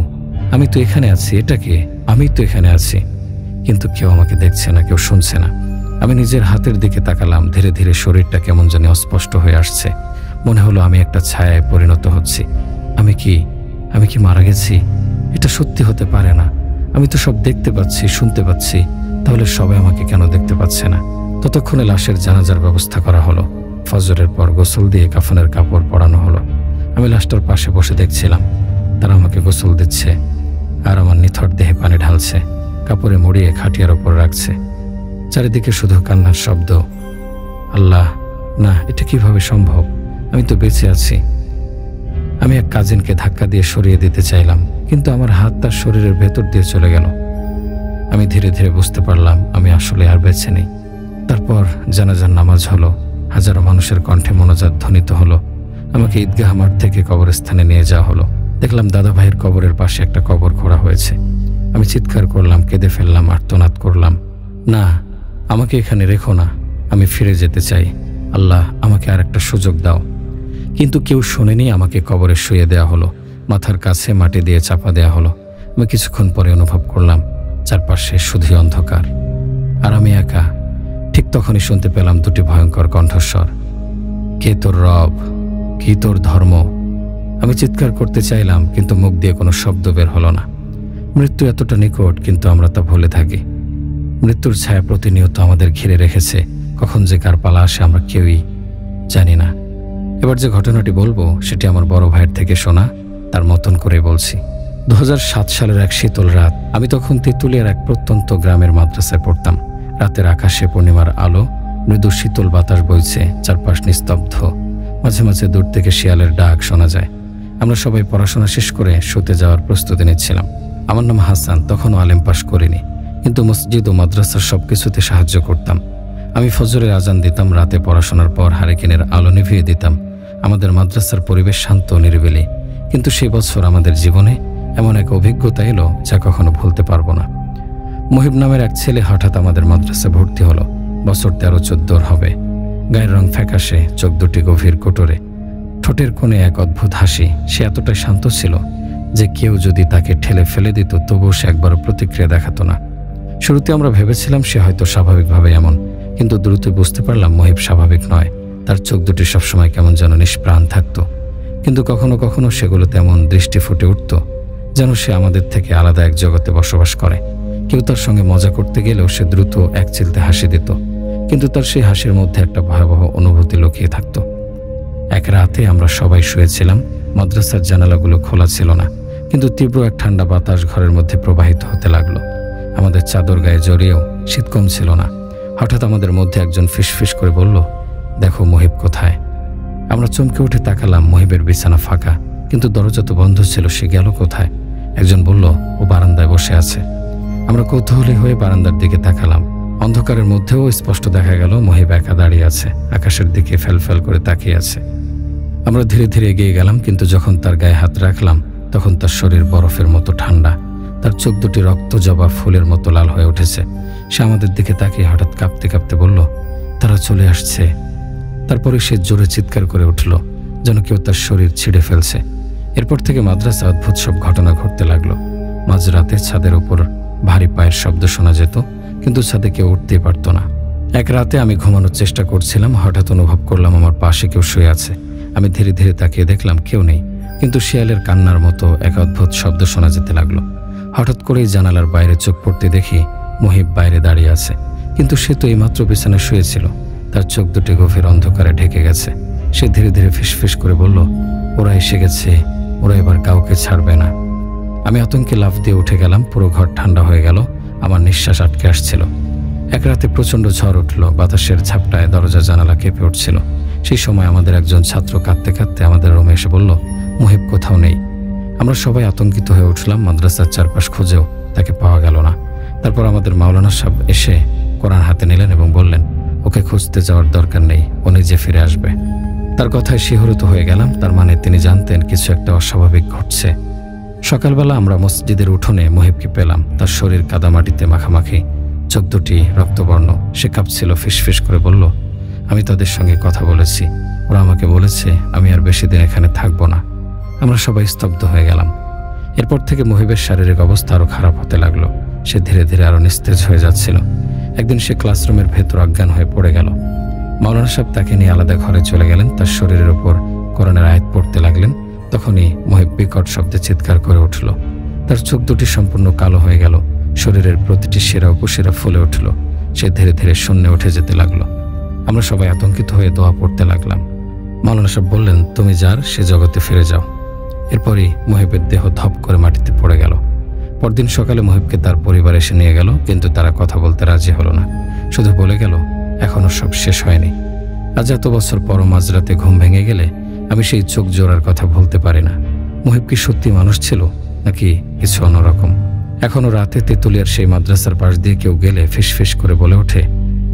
আমি তো এখানে আছি, এটা কি? আমি তো এখানে আছি। কিন্তু কেউ আমাকে দেখছে না, কেউ শুনছে না। আমি নিজের হাতের দিকে তাকালাম। ধীরে ধীরে শরীরটা কেমন জানি অস্পষ্ট হয়ে আসছে। মনে হলো আমি একটা ছায়ায় পরিণত হচ্ছি। আমি কি মারা গেছি? এটা সত্যি হতে পারে না। আমি তো সব দেখতে পাচ্ছি, শুনতে পাচ্ছি। তাহলে সবাই আমাকে কেন দেখতে পাচ্ছে না? ততক্ষণে লাশের জানাজার ব্যবস্থা করা হলো। ফজরের পর গোসল দিয়ে কাফনের কাপড় পরানো হলো। আমি লাশটার পাশে বসে দেখছিলাম। তারা আমাকে গোসল দিচ্ছে আর আমার নিথর দেহে পানি ঢালছে, কাপড়ে মুড়িয়ে খাটিয়ার ওপর রাখছে। চারিদিকে শুধু কান্নার শব্দ। আল্লাহ, না, এটা কিভাবে সম্ভব? আমি তো বেঁচে আছি। আমি এক কাজিনকে ধাক্কা দিয়ে সরিয়ে দিতে চাইলাম, কিন্তু আমার হাত তার শরীরের ভেতর দিয়ে চলে গেল। আমি ধীরে ধীরে বুঝতে পারলাম আমি আসলে আর বেঁচে নেই। তারপর জানাজার নামাজ হলো। হাজারো মানুষের কণ্ঠে মোনাজাত ধ্বনিত হলো। আমাকে ঈদগাহ মাঠ থেকে কবরস্থানে নিয়ে যাওয়া হলো। দেখলাম দাদা ভাইয়ের কবরের পাশে একটা কবর খোঁড়া হয়েছে। আমি চিৎকার করলাম, কেঁদে ফেললাম, আর্তনাদ করলাম, না, আমাকে এখানে রেখো না, আমি ফিরে যেতে চাই। আল্লাহ, আমাকে আর একটা সুযোগ দাও। কিন্তু কেউ শোনেনি। আমাকে কবরে শুয়ে দেওয়া হলো। মাথার কাছে মাটি দিয়ে চাপা দেওয়া হলো। আমি কিছুক্ষণ পরে অনুভব করলাম চারপাশে শুধুই অন্ধকার, আর আমি একা। ঠিক তখনই শুনতে পেলাম দুটি ভয়ঙ্কর কণ্ঠস্বর, কে তোর রব, কি তোর ধর্ম? আমি চিৎকার করতে চাইলাম, কিন্তু মুখ দিয়ে কোনো শব্দ বের হলো না। মৃত্যু এতটা নিকট, কিন্তু আমরা তা ভুলে থাকি। মৃত্যুর ছায়া প্রতিনিয়ত আমাদের ঘিরে রেখেছে। কখন যে কার পালা আসে আমরা কেউই জানি না। এবার যে ঘটনাটি বলবো সেটি আমার বড় ভাইয়ের থেকে শোনা, তার মতন করে বলছি। 2007 সালের এক শীতল রাত। আমি তখন তেঁতুলিয়ার এক প্রত্যন্ত গ্রামের মাদ্রাসায় পড়তাম। রাতের আকাশে পূর্ণিমার আলো, মৃদু শীতল বাতাস বইছে, চারপাশ নিস্তব্ধ। মাঝে মাঝে দূর থেকে শিয়ালের ডাক শোনা যায়। আমরা সবাই পড়াশোনা শেষ করে শুতে যাওয়ার প্রস্তুতি নিচ্ছিলাম। আমার নাম হাসান, তখনও আলেম পাশ করিনি, কিন্তু মসজিদ ও মাদ্রাসার সবকিছুতে সাহায্য করতাম। আমি ফজরের আজান দিতাম, রাতে পড়াশোনার পর হারিকেনের আলো নিভিয়ে দিতাম। আমাদের মাদ্রাসার পরিবেশ শান্ত নিরিবিলি। কিন্তু সেই বছর আমাদের জীবনে এমন এক অভিজ্ঞতা এলো যা কখনো ভুলতে পারবো না। মহিব নামের এক ছেলে হঠাৎ আমাদের মাদ্রাসায় ভর্তি হলো। বছর 13-14 হবে। গায়ের রং ফ্যাকাশে, চোখ দুটি গভীর কোটরে, ঠোঁটের কোণে এক অদ্ভুত হাসি। সে এতটাই শান্ত ছিল যে কেউ যদি তাকে ঠেলে ফেলে দিত তবুও সে একবারও প্রতিক্রিয়া দেখাতো না। শুরুতে আমরা ভেবেছিলাম সে হয়তো স্বাভাবিকভাবে এমন, কিন্তু দ্রুতই বুঝতে পারলাম মহিব স্বাভাবিক নয়। তার চোখ দুটি সবসময় কেমন যেন নিষ্প্রাণ থাকত, কিন্তু কখনো কখনো সেগুলোতে এমন দৃষ্টি ফুটে উঠত যেন সে আমাদের থেকে আলাদা এক জগতে বসবাস করে। কেউ তার সঙ্গে মজা করতে গেলেও সে দ্রুত এক চিলতে হাসি দিত, কিন্তু তার সেই হাসির মধ্যে একটা ভয়াবহ অনুভূতি লুকিয়ে থাকত। এক রাতে আমরা সবাই শুয়েছিলাম, মাদ্রাসার জানালাগুলো খোলা ছিল না, কিন্তু তীব্র এক ঠান্ডা বাতাস ঘরের মধ্যে প্রবাহিত হতে লাগলো। আমাদের চাদর গায়ে জড়িয়েও শীত কম ছিল না। হঠাৎ আমাদের মধ্যে একজন ফিসফিস করে বলল, দেখো মহিব কোথায়। আমরা চমকে উঠে তাকালাম, মহিবের বিছানা ফাঁকা, কিন্তু দরজা তো বন্ধ ছিল। সে গেল কোথায়? একজন বলল, ও বারান্দায় বসে আছে। আমরা কৌতূহলী হয়ে বারান্দার দিকে তাকালাম। অন্ধকারের মধ্যেও স্পষ্ট দেখা গেল মহিব একা দাঁড়িয়ে আছে, আকাশের দিকে ফেলফেল করে তাকিয়ে আছে। আমরা ধীরে ধীরে এগিয়ে গেলাম, কিন্তু যখন তার গায়ে হাত রাখলাম তখন তার শরীর বরফের মতো ঠান্ডা। তার চোখ দুটি রক্ত জবা ফুলের মতো লাল হয়ে উঠেছে। সে আমাদের দিকে তাকিয়ে হঠাৎ কাঁপতে কাঁপতে বলল, তারা চলে আসছে। তারপরে সে জোরে চিৎকার করে উঠল, যেন কেউ তার শরীর ছিঁড়ে ফেলছে। এরপর থেকে মাদ্রাসা অদ্ভুত সব ঘটনা ঘটতে লাগলো। মাঝরাতে ছাদের উপর ভারী পায়ের শব্দ শোনা যেত, কিন্তু ছাদে কেউ উঠতেই পারত না। এক রাতে আমি ঘুমানোর চেষ্টা করছিলাম, হঠাৎ অনুভব করলাম আমার পাশে কেউ শুয়ে আছে। আমি ধীরে ধীরে তাকিয়ে দেখলাম কেউ নেই, কিন্তু শিয়ালের কান্নার মতো এক অদ্ভুত শব্দ শোনা যেতে লাগলো। হঠাৎ করেই জানালার বাইরে চোখ পড়তে দেখি মহিব বাইরে দাঁড়িয়ে আছে, কিন্তু সে তো এইমাত্র বিছানায় শুয়েছিল। তার চোখ দুটি গভীর অন্ধকারে ঢেকে গেছে। সে ধীরে ধীরে ফিসফিস করে বলল, ওরা এসে গেছে, ওরা এবার কাউকে ছাড়বে না। আমি আতঙ্কে লাফ দিয়ে উঠে গেলাম। পুরো ঘর ঠান্ডা হয়ে গেল, আমার নিঃশ্বাস আটকে আসছিল। এক রাতে প্রচণ্ড ঝড় উঠল, বাতাসের ঝাপটায় দরজা জানালা কেঁপে উঠছিল। সেই সময় আমাদের একজন ছাত্র কাঁদতে কাঁদতে আমাদের রুমে এসে বলল, মহিব কোথাও নেই। আমরা সবাই আতঙ্কিত হয়ে উঠলাম। মাদ্রাসার চারপাশ খুঁজেও তাকে পাওয়া গেল না। তারপর আমাদের মাওলানা সাহেব এসে কোরআন হাতে নিলেন এবং বললেন, ওকে খুঁজতে যাওয়ার দরকার নেই, ও নিজে ফিরে আসবে। তার কথায় শিহরিত হয়ে গেলাম। তার মানে তিনি জানতেন কিছু একটা অস্বাভাবিক ঘটছে। সকালবেলা আমরা মসজিদের উঠোনে মহিবকে পেলাম। তার শরীর কাদামাটিতে মাখামাখি, চোখ দুটি রক্তবর্ণ। সে কাঁপছিল, ফিসফিস করে বলল, আমি তাদের সঙ্গে কথা বলেছি, ওরা আমাকে বলেছে আমি আর বেশি দিন এখানে থাকবো না। আমরা সবাই স্তব্ধ হয়ে গেলাম। এরপর থেকে মহিবের শারীরিক অবস্থা আরও খারাপ হতে লাগলো। সে ধীরে ধীরে আরও নিস্তেজ হয়ে যাচ্ছিল। একদিন সে ক্লাসরুমের ভেতর অজ্ঞান হয়ে পড়ে গেল। মাওলানা সাহেব তাকে নিয়ে আলাদা ঘরে চলে গেলেন। তার শরীরের উপর কোরআনের আয়াত পড়তে লাগলেন। তখনই মহিব বিকট শব্দে চিৎকার করে উঠল। তার চোখ দুটি সম্পূর্ণ কালো হয়ে গেল, শরীরের প্রতিটি শিরা উপশিরা ফুলে উঠল। সে ধীরে ধীরে শূন্যে উঠে যেতে লাগলো। আমরা সবাই আতঙ্কিত হয়ে দোয়া পড়তে লাগলাম। মাওলানা সাহেব বললেন, তুমি যার সে জগতে ফিরে যাও। এরপরই মহিবের দেহ ধপ করে মাটিতে পড়ে গেল। পরদিন সকালে মহিবকে তার পরিবার এসে নিয়ে গেল, কিন্তু তারা কথা বলতে রাজি হলো না। শুধু বলে গেল, এখনো সব শেষ হয়নি। আজ এত বছর পর মাঝরাতে ঘুম ভেঙে গেলে আমি সেই চোখ জোড়ার কথা ভুলতে পারি না। মহিব কি সত্যি মানুষ ছিল নাকি কিছু অন্যরকম? এখনো রাতে তেঁতুলিয়ার সেই মাদ্রাসার পাশ দিয়ে কেউ গেলে ফিসফিস করে বলে ওঠে,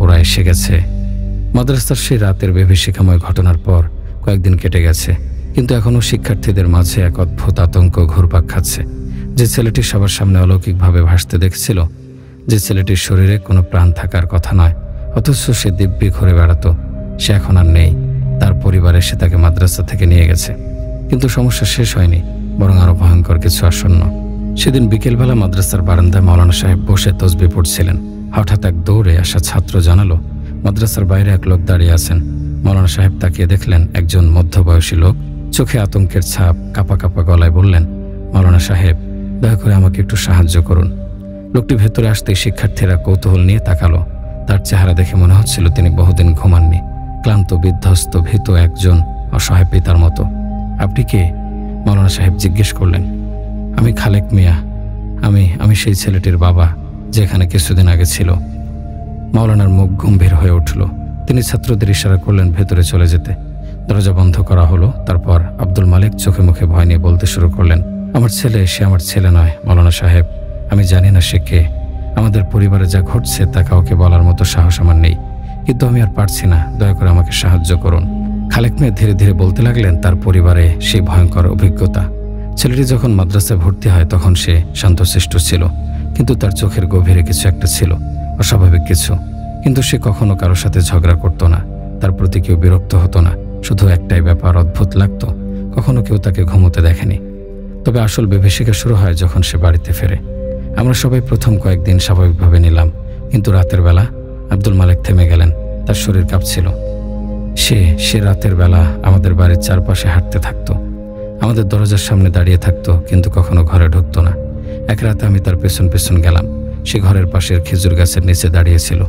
ওরা এসে গেছে। মাদ্রাসার সেই রাতের বিভীষিকাময় ঘটনার পর কয়েকদিন কেটে গেছে, কিন্তু এখনও শিক্ষার্থীদের মাঝে এক অদ্ভুত আতঙ্ক ঘুরপাক খাচ্ছে। যে ছেলেটি সবার সামনে অলৌকিকভাবে ভাসতে দেখছিল, যে ছেলেটির শরীরে কোনো প্রাণ থাকার কথা নয়, অথচ সে দিব্যি ঘুরে বেড়াতো, সে এখন আর নেই। তার পরিবার এসে তাকে মাদ্রাসা থেকে নিয়ে গেছে। কিন্তু সমস্যা শেষ হয়নি, বরং আরো ভয়ঙ্কর কিছু আসন্ন। সেদিন বিকেলবেলা মাদ্রাসার বারান্দায় মাওলানা সাহেব বসে তসবিহ পড়ছিলেন। হঠাৎ এক দৌড়ে আসা ছাত্র জানালো, মাদ্রাসার বাইরে এক লোক দাঁড়িয়ে আছেন। মাওলানা সাহেব তাকিয়ে দেখলেন একজন মধ্যবয়সী লোক, চোখে আতঙ্কের ছাপ, কাঁপা কাঁপা গলায় বললেন, মাওলানা সাহেব, দয়া করে আমাকে একটু সাহায্য করুন। লোকটি ভেতরে আসতেই শিক্ষার্থীরা কৌতূহল নিয়ে তাকালো। তার চেহারা দেখে মনে হচ্ছিল তিনি বহুদিন ঘুমাননি, ক্লান্ত, বিধ্বস্ত, ভীত একজন অসহায় পিতার মতো। আপনি কে? মাওলানা সাহেব জিজ্ঞেস করলেন। আমি খালেক মিয়া, আমি সেই ছেলেটির বাবা যে এখানে কিছুদিন আগে ছিল। মাওলানার মুখ গম্ভীর হয়ে উঠল। তিনি ছাত্রদের ইশারা করলেন ভেতরে চলে যেতে। দরজা বন্ধ করা হলো। তারপর আব্দুল মালিক চোখে মুখে ভয় নিয়ে বলতে শুরু করলেন, আমার ছেলে, সে আমার ছেলে নয় মাওলানা সাহেব। আমি জানি না সে কে। আমাদের পরিবারে যা ঘটছে তা কাউকে বলার মতো সাহস আমার নেই, কিন্তু আমি আর পারছি না, দয়া করে আমাকে সাহায্য করুন। খালেক মিয়া ধীরে ধীরে বলতে লাগলেন তার পরিবারে সেই ভয়ঙ্কর অভিজ্ঞতা। ছেলেটি যখন মাদ্রাসায় ভর্তি হয় তখন সে শান্তশিষ্ট ছিল, কিন্তু তার চোখের গভীরে কিছু একটা ছিল, অস্বাভাবিক কিছু। কিন্তু সে কখনো কারোর সাথে ঝগড়া করতো না, তার প্রতি কেউ বিরক্ত হতো না। শুধু একটাই ব্যাপার অদ্ভুত লাগতো, কখনো কেউ তাকে ঘুমোতে দেখেনি। তবে আসল বিভীষিকা শুরু হয় যখন সে বাড়িতে ফেরে। আমরা সবাই প্রথম কয়েকদিন স্বাভাবিকভাবে নিলাম, কিন্তু রাতের বেলা আব্দুল মালেক থেমে গেলেন। তার শরীর কাঁপছিল। সে রাতের বেলা আমাদের বাড়ির চারপাশে হাঁটতে থাকতো, আমাদের দরজার সামনে দাঁড়িয়ে থাকতো, কিন্তু কখনো ঘরে ঢুকতো না। এক রাতে আমি তার পেছন পেছন গেলাম। সে ঘরের পাশের খেজুর গাছের নিচে দাঁড়িয়েছিল।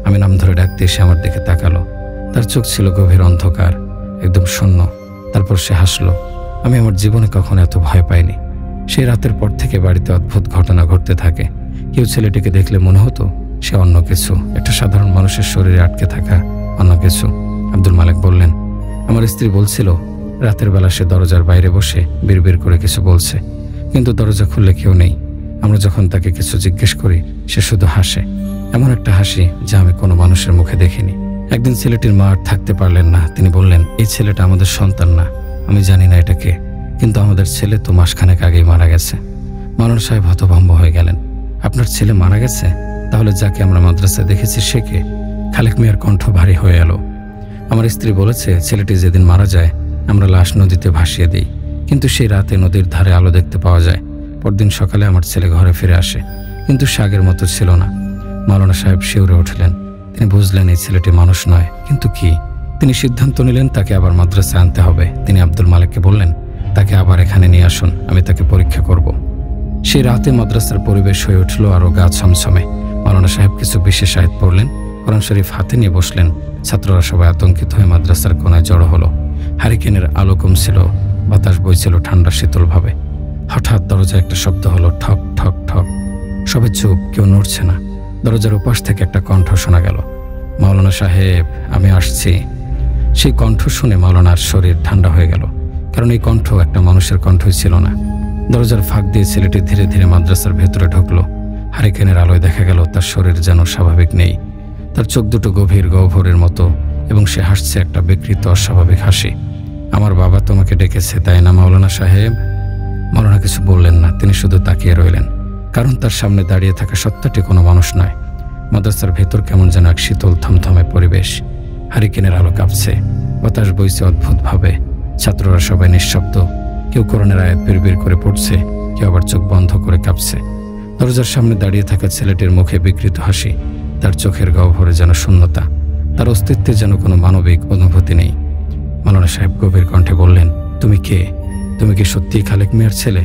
আমি নাম ধরে ডাকতে সে আমার দিকে তাকালো। তার চোখ ছিল গভীর অন্ধকার, একদম শূন্য। তারপর সে হাসলো। আমি আমার জীবনে কখনো এত ভয় পাইনি। সেই রাতের পর থেকে বাড়িতে অদ্ভুত ঘটনা ঘটতে থাকে। কেউ ছেলেটিকে দেখলে মনে হতো সে অন্য কিছু, একটা সাধারণ মানুষের শরীরে আটকে থাকা অন্য কিছু। আব্দুল মালেক বললেন, আমার স্ত্রী বলছিল রাতের বেলা সে দরজার বাইরে বসে বিড়বিড় করে কিছু বলছে, কিন্তু দরজা খুললে কেউ নেই। আমরা যখন তাকে কিছু জিজ্ঞেস করি সে শুধু হাসে, এমন একটা হাসি যা আমি কোনো মানুষের মুখে দেখিনি। একদিন ছেলেটির মা আর থাকতে পারলেন না। তিনি বললেন, এই ছেলেটা আমাদের সন্তান না। আমি জানি না এটা কে, কিন্তু আমাদের ছেলে তো মাসখানেক আগেই মারা গেছে। মাওলানা সাহেব হতভম্ব হয়ে গেলেন। আপনার ছেলে মারা গেছে? তাহলে যাকে আমরা মাদ্রাসায় দেখেছি সে কে? খালেক মিয়ার কণ্ঠ ভারী হয়ে এলো। আমার স্ত্রী বলেছে ছেলেটি যেদিন মারা যায় আমরা লাশ নদীতে ভাসিয়ে দিই, কিন্তু সেই রাতে নদীর ধারে আলো দেখতে পাওয়া যায়। পরদিন সকালে আমার ছেলে ঘরে ফিরে আসে, কিন্তু সে আগের মতো ছিল না। মাওলানা সাহেব শিউরে উঠলেন। তিনি বুঝলেন এই ছেলেটি মানুষ নয়, কিন্তু কি? তিনি সিদ্ধান্ত নিলেন তাকে আবার মাদ্রাসায় আনতে হবে। তিনি আব্দুল মালেককে বললেন, তাকে আবার এখানে নিয়ে আসুন, আমি তাকে পরীক্ষা করব। সেই রাতে মাদ্রাসার পরিবেশ হয়ে উঠল আরো গা ছমছমে। মাওলানা সাহেব কিছু বিশেষ আয়াত পড়লেন, কোরআন শরীফ হাতে নিয়ে বসলেন। ছাত্ররা সবাই আতঙ্কিত হয়ে মাদ্রাসার কোনায় জড়ো হলো। হারিকেনের আলো কমছিল, বাতাস বইছিল ঠান্ডা শীতলভাবে। হঠাৎ দরজায় একটা শব্দ হলো, ঠক ঠক ঠক। সবাই চুপ, কেউ নড়ছে না। দরজার ওপাশ থেকে একটা কণ্ঠ শোনা গেল, মাওলানা সাহেব আমি আসছি। সেই কণ্ঠ শুনে মাওলানার শরীর ঠান্ডা হয়ে গেল, কারণ এই কণ্ঠ একটা মানুষের কণ্ঠই ছিল না। দরজার ফাঁক দিয়ে ছেলেটি ধীরে ধীরে মাদ্রাসার ভেতরে ঢুকলো। হারিকেনের আলোয় দেখা গেল তার শরীর যেন স্বাভাবিক নেই। তার চোখ দুটো গভীর গহ্বরের মতো, এবং সে হাসছে একটা বিকৃত অস্বাভাবিক হাসি। আমার বাবা তোমাকে ডেকেছে, তাই না মাওলানা সাহেব? মাওলানা কিছু বললেন না, তিনি শুধু তাকিয়ে রইলেন, কারণ তার সামনে দাঁড়িয়ে থাকা সত্তাটি কোনো মানুষ নয়। মাদ্রাসার ভেতর কেমন যেন এক শীতল থমথমে পরিবেশ। হারিকেনের আলো কাঁপছে, বাতাস বইছে অদ্ভুতভাবে। ছাত্ররা সবাই নিঃশব্দ, কেউ কোরআনের আয়াত বিড়বিড় করে পড়ছে, কেউ আবার চোখ বন্ধ করে কাঁপছে। দরজার সামনে দাঁড়িয়ে থাকা ছেলেটির মুখে বিকৃত হাসি, তার চোখের গহ্বরে যেন শূন্যতা, তার অস্তিত্বে যেন কোনো মানবিক অনুভূতি নেই। মাওলানা সাহেব গভীর কণ্ঠে বললেন, তুমি কে? তুমি কি সত্যিই খালেক মিয়ার ছেলে?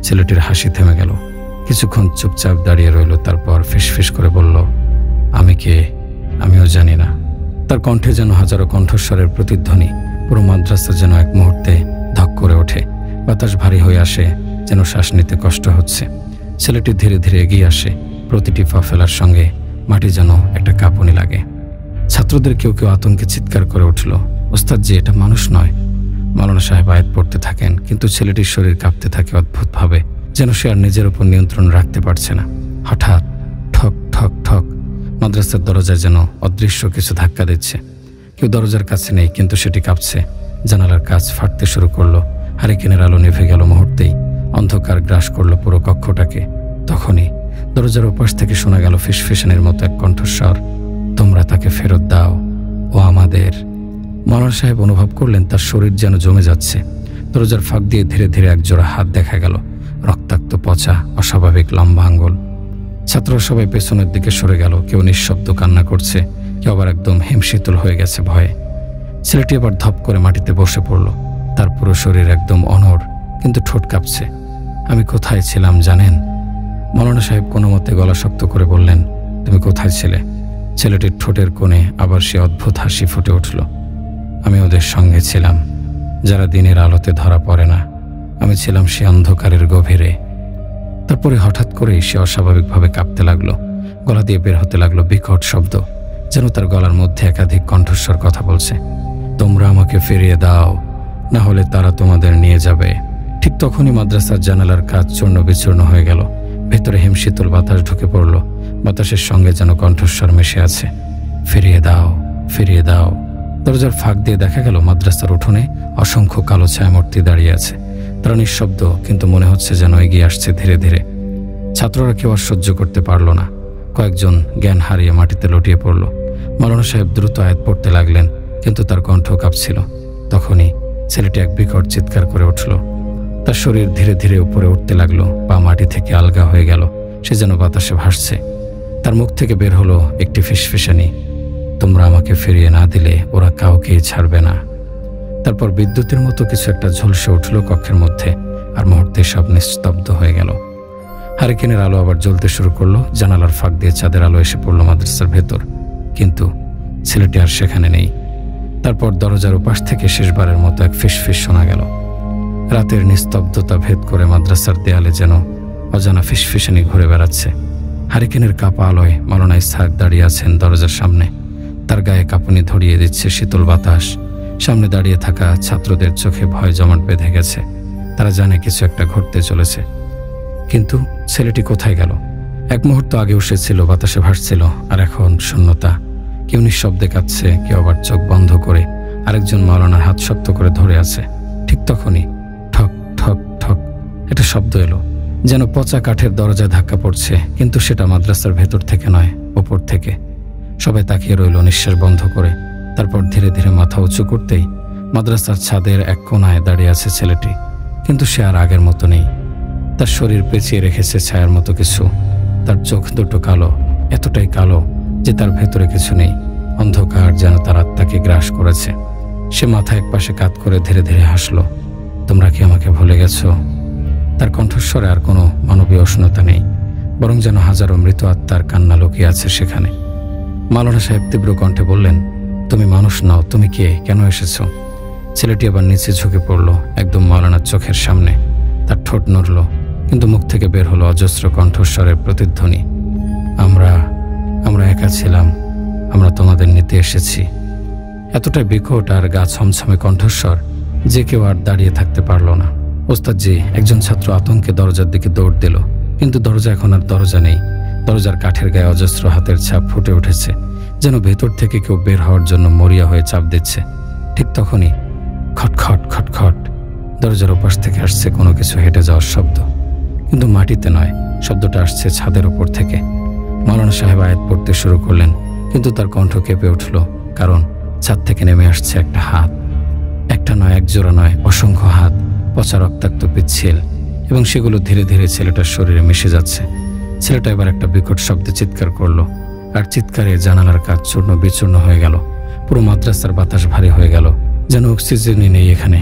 ছেলেটির হাসি থেমে গেল। কিছুক্ষণ চুপচাপ দাঁড়িয়ে রইল, তারপর ফিসফিস করে বলল, আমি কে? আমিও জানি না। তার কণ্ঠে যেন হাজারো কণ্ঠস্বরের প্রতিধ্বনি। পুরো মাদ্রাসা যেন এক মুহূর্তে ধক করে ওঠে। বাতাস ভারী হয়ে আসে, যেন শ্বাস নিতে কষ্ট হচ্ছে। ছেলেটি ধীরে ধীরে এগিয়ে আসে, প্রতিটি পা ফেলার সঙ্গে মাটি যেন একটা কাঁপুনি লাগে। ছাত্রদের কেউ কেউ আতঙ্কে চিৎকার করে উঠল, ওস্তাদজি এটা মানুষ নয়। মাওলানা সাহেব আয়াত পড়তে থাকেন, কিন্তু ছেলেটির শরীর কাঁপতে থাকে অদ্ভুতভাবে, যেন সে আর নিজের উপর নিয়ন্ত্রণ রাখতে পারছে না। হঠাৎ ঠক ঠক ঠক, মাদ্রাসার দরজায় যেন অদৃশ্য কিছু ধাক্কা দিচ্ছে। কেউ দরজার কাছে নেই, কিন্তু সেটি কাঁপছে। জানালার কাঁচ ফাটতে শুরু করলো। হারিকেনের আলো নিভে গেল মুহূর্তেই। অন্ধকার গ্রাস করলো পুরো কক্ষটাকে। তখনই দরজার ওপাশ থেকে শোনা গেল ফিসফিসানের মতো এক কণ্ঠস্বর, তোমরা তাকে ফেরত দাও, ও আমাদের। মাওলানা সাহেব অনুভব করলেন তার শরীর যেন জমে যাচ্ছে। দরজার ফাঁক দিয়ে ধীরে ধীরে একজোড়া হাত দেখা গেল, রক্তাক্ত, পচা, অস্বাভাবিক লম্বা আঙ্গুল। ছাত্ররা সবাই পেছনের দিকে সরে গেল, কেউ নিঃশব্দ কান্না করছে, কেউ আবার একদম হিমশীতল হয়ে গেছে ভয়ে। ছেলেটি আবার ধপ করে মাটিতে বসে পড়ল। তার পুরো শরীর একদম অনড়, কিন্তু ঠোঁট কাঁপছে। আমি কোথায় ছিলাম জানেন? মাওলানা সাহেব কোনো মতে গলা শক্ত করে বললেন, তুমি কোথায় ছিলে? ছেলেটির ঠোঁটের কোণে আবার সে অদ্ভুত হাসি ফুটে উঠল। আমি ওদের সঙ্গে ছিলাম, যারা দিনের আলোতে ধরা পড়ে না। আমি ছিলাম সে অন্ধকারের গভীরে। তারপরে হঠাৎ করেই সে অস্বাভাবিকভাবে কাঁপতে লাগলো। গলা দিয়ে বের হতে লাগলো বিকট শব্দ, যেন তার গলার মধ্যে একাধিক কণ্ঠস্বর কথা বলছে। তোমরা আমাকে ফিরিয়ে দাও, না হলে তারা তোমাদের নিয়ে যাবে। ঠিক তখনই মাদ্রাসার জানালার কাঁচ চূর্ণ বিচূর্ণ হয়ে গেল। ভেতরে হিমশীতল বাতাস ঢুকে পড়ল। বাতাসের সঙ্গে যেন কণ্ঠস্বর মিশে আছে, ফিরিয়ে দাও, ফিরিয়ে দাও। দরজার ফাঁক দিয়ে দেখা গেল মাদ্রাসার উঠোনে অসংখ্য কালো ছায়ামূর্তি দাঁড়িয়ে আছে। তারা নিঃশব্দ, কিন্তু মনে হচ্ছে যেন এগিয়ে আসছে ধীরে ধীরে। ছাত্ররা কেউ আর সহ্য করতে পারল না। কয়েকজন জ্ঞান হারিয়ে মাটিতে লটিয়ে পড়ল। মাওলানা সাহেব দ্রুত আয়াত পড়তে লাগলেন, কিন্তু তার কণ্ঠ কাঁপছিল। তখনই ছেলেটি এক বিকট চিৎকার করে উঠল। তার শরীর ধীরে ধীরে উপরে উঠতে লাগলো, পা মাটি থেকে আলগা হয়ে গেল, সে যেন বাতাসে ভাসছে। তার মুখ থেকে বের হলো একটি ফিসফিসানি, তোমরা আমাকে ফিরিয়ে না দিলে ওরা কাউকেই ছাড়বে না। তারপর বিদ্যুতের মতো কিছু একটা ঝলসে উঠল কক্ষের মধ্যে, আর মুহূর্তে সব নিস্তব্ধ হয়ে গেল। হারিকেনের আলো আবার জ্বলতে শুরু করলো। জানালার ফাঁক দিয়ে চাঁদের আলো এসে পড়ল মাদ্রাসার ভেতর, কিন্তু ছেলেটি আর সেখানে নেই। তারপর দরজার উপাস থেকে শেষবারের মতো এক ফিসফিস শোনা গেল। রাতের নিস্তব্ধতা ভেদ করে মাদ্রাসার দেয়ালে যেন অজানা ফিসফিসানি ঘুরে বেড়াচ্ছে। হারিকেনের কাপা আলোয় মাওলানা ইসহাক দাঁড়িয়ে আছেন দরজার সামনে। তার গায়ে কাঁপুনি ধরিয়ে দিচ্ছে শীতল বাতাস। সামনে দাঁড়িয়ে থাকা ছাত্রদের চোখে ভয় জমাট বেঁধে গেছে। তারা জানে কিছু একটা ঘটতে চলেছে, কিন্তু ছেলেটি কোথায় গেল? এক মুহূর্ত আগেও সে ছিল, বাতাসে ভাসছিল, আর এখন শূন্যতা। কেউ নিঃশব্দে কাঁদছে, কেউ আবার চোখ বন্ধ করে আরেকজন মাওলানার হাত শক্ত করে ধরে আছে। ঠিক তখনই ঠক ঠক ঠক একটা শব্দ এলো, যেন পচা কাঠের দরজায় ধাক্কা পড়ছে, কিন্তু সেটা মাদ্রাসার ভেতর থেকে নয়, ওপর থেকে। সবাই তাকিয়ে রইল নিঃশ্বাস বন্ধ করে। তারপর ধীরে ধীরে মাথা উঁচু করতেই মাদ্রাসার ছাদের এক কোণায় দাঁড়িয়ে আছে ছেলেটি, কিন্তু সে আর আগের মতো নেই। তার শরীর পেঁচিয়ে রেখেছে ছায়ার মতো কিছু। তার চোখ দুটো কালো, এতটাই কালো যে তার ভেতরে কিছু নেই। অন্ধকার যেন তার আত্মাকে গ্রাস করেছে। সে মাথা এক পাশে কাত করে ধীরে ধীরে হাসলো। তোমরা কি আমাকে ভুলে গেছো? তার কণ্ঠস্বরে আর কোনো মানবীয় উষ্ণতা নেই, বরং যেন হাজারো মৃত আত্মার কান্না লুকিয়ে আছে সেখানে। মাওলানা সাহেব তীব্র কণ্ঠে বললেন, তুমি মানুষ নও, তুমি কে, কেন এসেছো? ছেলেটি আবার নিচে ঝুঁকে পড়ল, একদম মাওলানার চোখের সামনে। তার ঠোঁট নড়ল, কিন্তু মুখ থেকে বের হলো অজস্র কণ্ঠস্বরের প্রতিধ্বনি, আমরা একা ছিলাম, আমরা তোমাদের নিতে এসেছি। এতটাই বিকট আর গা ছমছমে কণ্ঠস্বর যে কেউ আর দাঁড়িয়ে থাকতে পারল না। ওস্তাদজি, একজন ছাত্র আতঙ্কে দরজার দিকে দৌড় দিল, কিন্তু দরজা এখন আর দরজা নেই। দরজার কাঠের গায়ে অজস্র হাতের ছাপ ফুটে উঠেছে, যেন ভেতর থেকে কেউ বের হওয়ার জন্য মরিয়া হয়ে চাপ দিচ্ছে। ঠিক তখনই খটখট খটখট দরজার ওপাশ থেকে আসছে কোনো কিছু হেঁটে যাওয়ার শব্দ, কিন্তু মাটিতে নয়, শব্দটা আসছে ছাদের ওপর থেকে। মাওলানা সাহেব আয়াত পড়তে শুরু করলেন, কিন্তু তার কণ্ঠ কেঁপে উঠল, কারণ ছাদ থেকে নেমে আসছে একটা হাত। একটা নয়, এক জোড়া নয়, অসংখ্য হাত, পচা রক্তাক্ত পিচ্ছিল, এবং সেগুলো ধীরে ধীরে ছেলেটার শরীরে মিশে যাচ্ছে। ছেলেটা এবার একটা বিকট শব্দে চিৎকার করলো, আর চিৎকারে জানালার কাজ চূর্ণ বিচূর্ণ হয়ে গেল। পুরো মাদ্রাসার বাতাস ভারী হয়ে গেল, যেন অক্সিজেনই নেই এখানে।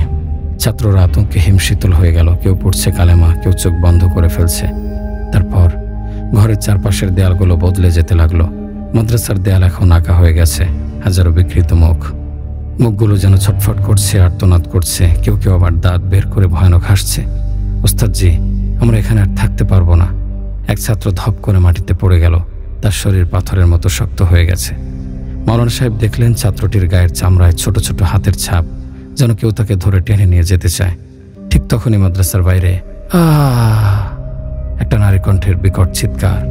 ছাত্ররা আতঙ্কে হিমশীতল হয়ে গেল, কেউ পড়ছে কালেমা, কেউ চোখ বন্ধ করে ফেলছে। তারপর ঘরের চারপাশের দেয়ালগুলো বদলে যেতে লাগলো। মাদ্রাসার দেয়াল এখন আঁকা হয়ে গেছে, হাজারো বিকৃত মুখগুলো যেন ছটফট করছে, আর্তনাদ করছে, কেউ কেউ আবার দাঁত বের করে ভয়ানক হাসছে। ওস্তাদজি, আমরা এখানে আর থাকতে পারবো না। এক ছাত্র ধপ করে মাটিতে পড়ে গেল, তার শরীর পাথরের মতো শক্ত হয়ে গেছে। মাওলানা সাহেব দেখলেন ছাত্রটির গায়ের চামড়ায় ছোট ছোট হাতের ছাপ, যেন কেউ তাকে ধরে টেনে নিয়ে যেতে চায়। ঠিক তখনই মাদ্রাসার বাইরে একটা নারী কণ্ঠের বিকট চিৎকার।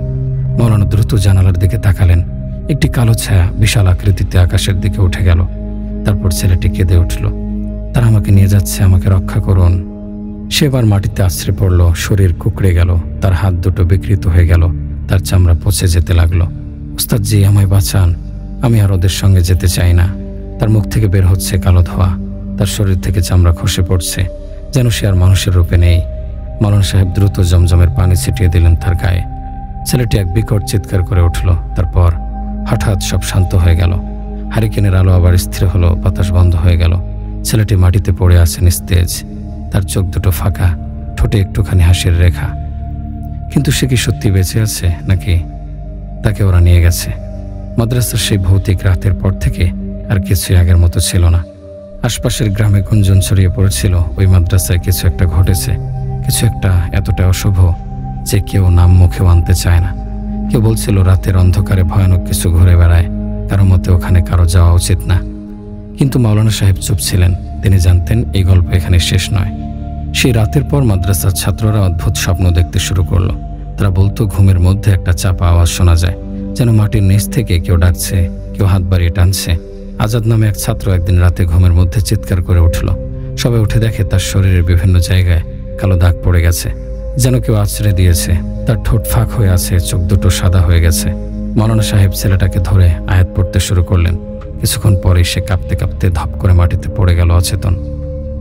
মাওলানা দ্রুত জানালার দিকে তাকালেন। একটি কালো ছায়া বিশাল আকৃতিতে আকাশের দিকে উঠে গেল। তারপর ছেলেটি কেঁদে উঠল, তারা আমাকে নিয়ে যাচ্ছে, আমাকে রক্ষা করুন। সে এবার মাটিতে আছড়ে পড়ল, শরীর কুঁকড়ে গেল, তার হাত দুটো বিকৃত হয়ে গেল, তার চামড়া পচে যেতে লাগলো। ওস্তাদজি, আমায় বাঁচান, আমি আর ওদের সঙ্গে যেতে চাই না। তার মুখ থেকে বের হচ্ছে কালো ধোঁয়া, তার শরীর থেকে চামড়া খসে পড়ছে, যেন সে আর মানুষের রূপে নেই। মাওলানা সাহেব দ্রুত জমজমের পানি ছিটিয়ে দিলেন তার গায়ে। ছেলেটি এক বিকট চিৎকার করে উঠল। তারপর হঠাৎ সব শান্ত হয়ে গেল। হারিকেনের আলো আবার স্থির হলো, বাতাস বন্ধ হয়ে গেল। ছেলেটি মাটিতে পড়ে আছে নিস্তেজ, তার চোখ দুটো ফাঁকা, ঠোঁটে একটুখানি হাসির রেখা। কিন্তু সে কি সত্যি বেঁচে আছে, নাকি তাকে ওরা নিয়ে গেছে? মাদ্রাসার সেই ভৌতিক রাতের পর থেকে আর কিছুই আগের মতো ছিল না। আশপাশের গ্রামে গুঞ্জন ছড়িয়ে পড়েছিল, ওই মাদ্রাসায় কিছু একটা ঘটেছে, কিছু একটা এতটা অশুভ যে কেউ নাম মুখেও আনতে চায় না। কেউ বলছিল রাতের অন্ধকারে ভয়ানক কিছু ঘুরে বেড়ায়, কারো মতে ওখানে কারো যাওয়া উচিত না। কিন্তু মাওলানা সাহেব চুপ ছিলেন। তিনি জানতেন এই গল্প এখানে শেষ নয়। সেই রাতের পর মাদ্রাসার ছাত্ররা অদ্ভুত স্বপ্ন দেখতে শুরু করলো। তারা বলতো ঘুমের মধ্যে একটা চাপা আওয়াজ শোনা যায়, যেন মাটির নিচ থেকে কেউ ডাকছে, কেউ হাত বাড়িয়ে টানছে। আজাদ নামে এক ছাত্র একদিন রাতে ঘুমের মধ্যে চিৎকার করে উঠল। সবাই উঠে দেখে তার শরীরের বিভিন্ন জায়গায় কালো দাগ পড়ে গেছে, যেন কেউ আছড়ে দিয়েছে। তার ঠোঁট ফাঁক হয়ে আছে, চোখ দুটো সাদা হয়ে গেছে। মাওলানা সাহেব ছেলেটাকে ধরে আয়াত পড়তে শুরু করলেন। কিছুক্ষণ পরেই সে কাঁপতে কাঁপতে ধপ করে মাটিতে পড়ে গেল অচেতন।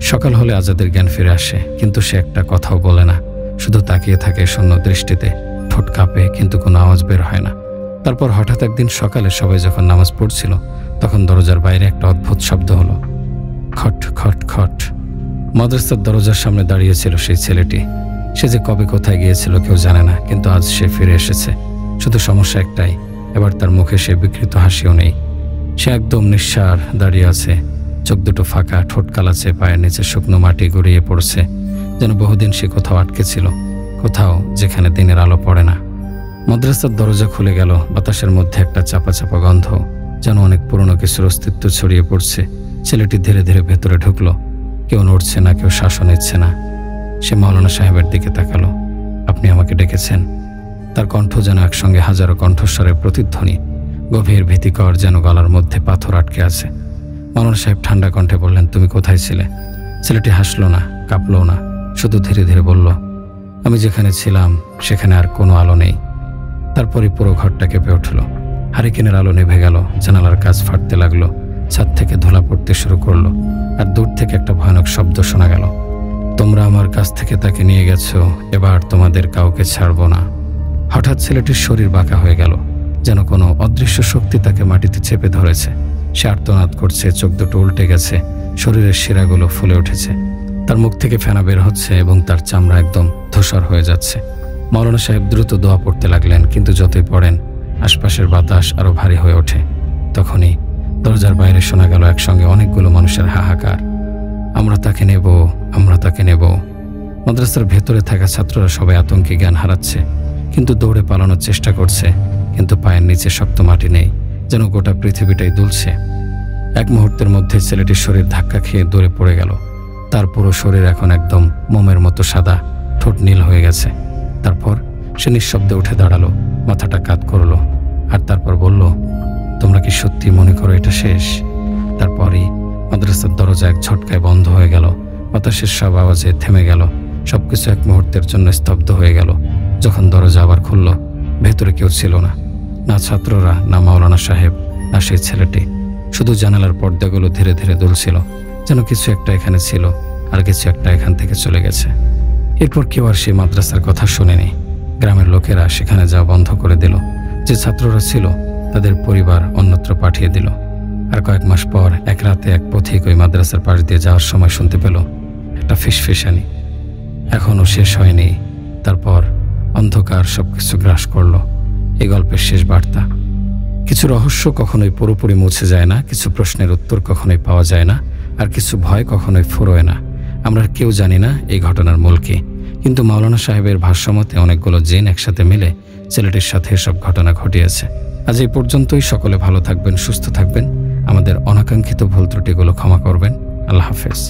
সকাল হলে আজাদের জ্ঞান ফিরে আসে, কিন্তু সে একটা কথাও বলে না, শুধু তাকিয়ে থাকে শূন্য দৃষ্টিতে। ঠোঁট কাঁপে, কিন্তু কোনো আওয়াজ বের হয় না। তারপর হঠাৎ একদিন সকালে সবাই যখন নামাজ পড়ছিল, তখন দরজার বাইরে একটা অদ্ভুত শব্দ হলো, খট খট খট। মাদ্রাসার দরজার সামনে দাঁড়িয়েছিল সেই ছেলেটি। সে যে কবে কোথায় গিয়েছিল কেউ জানে না, কিন্তু আজ সে ফিরে এসেছে। শুধু সমস্যা একটাই, এবার তার মুখে সে বিকৃত হাসিও নেই। সে একদম নিঃসাড় দাঁড়িয়ে আছে, চোখ দুটো ফাঁকা, ঠোঁট কালাচে, পায়ের নিচে শুকনো মাটি গড়িয়ে পড়ছে, যেন বহুদিন সে কোথাও আটকে ছিল, কোথাও যেখানে দিনের আলো পড়ে না। মাদ্রাসার দরজা খুলে গেল, বাতাসের মধ্যে একটা চাপা চাপা গন্ধ, যেন অনেক পুরনো কিছুর অস্তিত্ব ছড়িয়ে পড়ছে। ছেলেটি ধীরে ধীরে ভেতরে ঢুকলো। কেউ নড়ছে না, কেউ শ্বাসও নিচ্ছে না। সে মাওলানা সাহেবের দিকে তাকালো। আপনি আমাকে ডেকেছেন? তার কণ্ঠ যেন একসঙ্গে হাজারো কণ্ঠস্বরের প্রতিধ্বনি, গভীর ভীতিকর, যেন গলার মধ্যে পাথর আটকে আছে। মাওলানা সাহেব ঠান্ডা কণ্ঠে বললেন, তুমি কোথায় ছিলে? ছেলেটি হাসলো না, কাঁপলো না, শুধু ধীরে ধীরে বলল, আমি যেখানে ছিলাম সেখানে আর কোনো আলো নেই। তারপরই পুরো ঘরটা কেঁপে উঠল। হারিকেনের আলো নিভে গেল, জানালার কাচ ফাটতে লাগলো, ছাদ থেকে ধুলা পড়তে শুরু করলো, আর দূর থেকে একটা ভয়ানক শব্দ শোনা গেল, তোমরা আমার কাছ থেকে তাকে নিয়ে গেছো, এবার তোমাদের কাউকে ছাড়বো না। হঠাৎ ছেলেটির শরীর বাঁকা হয়ে গেল, যেন কোনো অদৃশ্য শক্তি তাকে মাটিতে চেপে ধরেছে। সে আর্তনাদ করছে, চোখ দুটো উল্টে গেছে, শরীরের শিরাগুলো ফুলে উঠেছে, তার মুখ থেকে ফেনা বের হচ্ছে এবং তার চামড়া একদম ধূসর হয়ে যাচ্ছে। মাওলানা সাহেব দ্রুত দোয়া পড়তে লাগলেন, কিন্তু যতই পড়েন আশপাশের বাতাস আরো ভারী হয়ে ওঠে। তখনই দরজার বাইরে শোনা গেল একসঙ্গে অনেকগুলো মানুষের হাহাকার, আমরা তাকে নেব, আমরা তাকে নেব। মাদ্রাসার ভেতরে থাকা ছাত্ররা সবাই আতঙ্কে জ্ঞান হারাচ্ছে, কিন্তু দৌড়ে পালানোর চেষ্টা করছে, কিন্তু পায়ের নিচে শক্ত মাটি নেই, যেন গোটা পৃথিবীটাই দুলছে। এক মুহূর্তের মধ্যে ছেলেটির শরীর ধাক্কা খেয়ে দূরে পড়ে গেল। তার পুরো শরীর এখন একদম মোমের মতো সাদা, ঠোঁট নীল হয়ে গেছে। তারপর সে নিঃশব্দে উঠে দাঁড়ালো, মাথাটা কাত করলো, আর তারপর বলল, তোমরা কি সত্যি মনে করো এটা শেষ? তারপরই মাদ্রাসার দরজা এক ঝটকায় বন্ধ হয়ে গেল, বাতাসের সব আওয়াজে থেমে গেল, সবকিছু এক মুহূর্তের জন্য স্তব্ধ হয়ে গেল। যখন দরজা আবার খুলল, ভেতরে কেউ ছিল না, না ছাত্ররা, না মাওলানা সাহেব, না সেই ছেলেটি। শুধু জানালার পর্দাগুলো ধীরে ধীরে দুলছিল, যেন কিছু একটা এখানে ছিল আর কিছু একটা এখান থেকে চলে গেছে। এরপর কেউ আর সেই মাদ্রাসার কথা শোনেনি। গ্রামের লোকেরা সেখানে যাওয়া বন্ধ করে দিল। যে ছাত্ররা ছিল তাদের পরিবার অন্যত্র পাঠিয়ে দিল। আর কয়েক মাস পর এক রাতে এক পথিক ওই মাদ্রাসার পাশ দিয়ে যাওয়ার সময় শুনতে পেল একটা ফিসফিসানি। এখনও শেষ হয়নি। তারপর অন্ধকার সবকিছু গ্রাস করল। এই গল্পের শেষ বার্তা, কিছু রহস্য কখনোই পুরোপুরি মুছে যায় না, কিছু প্রশ্নের উত্তর কখনোই পাওয়া যায় না, আর কিছু ভয় কখনোই ফুরোয় না। আমরা কেউ জানি না এই ঘটনার মূল কি, কিন্তু মাওলানা সাহেবের ভাষ্যমতে অনেকগুলো জিন একসাথে মিলে ছেলেটির সাথে এসব ঘটনা ঘটিয়েছে। আজ এই পর্যন্তই। সকলে ভালো থাকবেন, সুস্থ থাকবেন, আমাদের অনাকাঙ্ক্ষিত ভুল ত্রুটিগুলো ক্ষমা করবেন। আল্লাহ হাফেজ।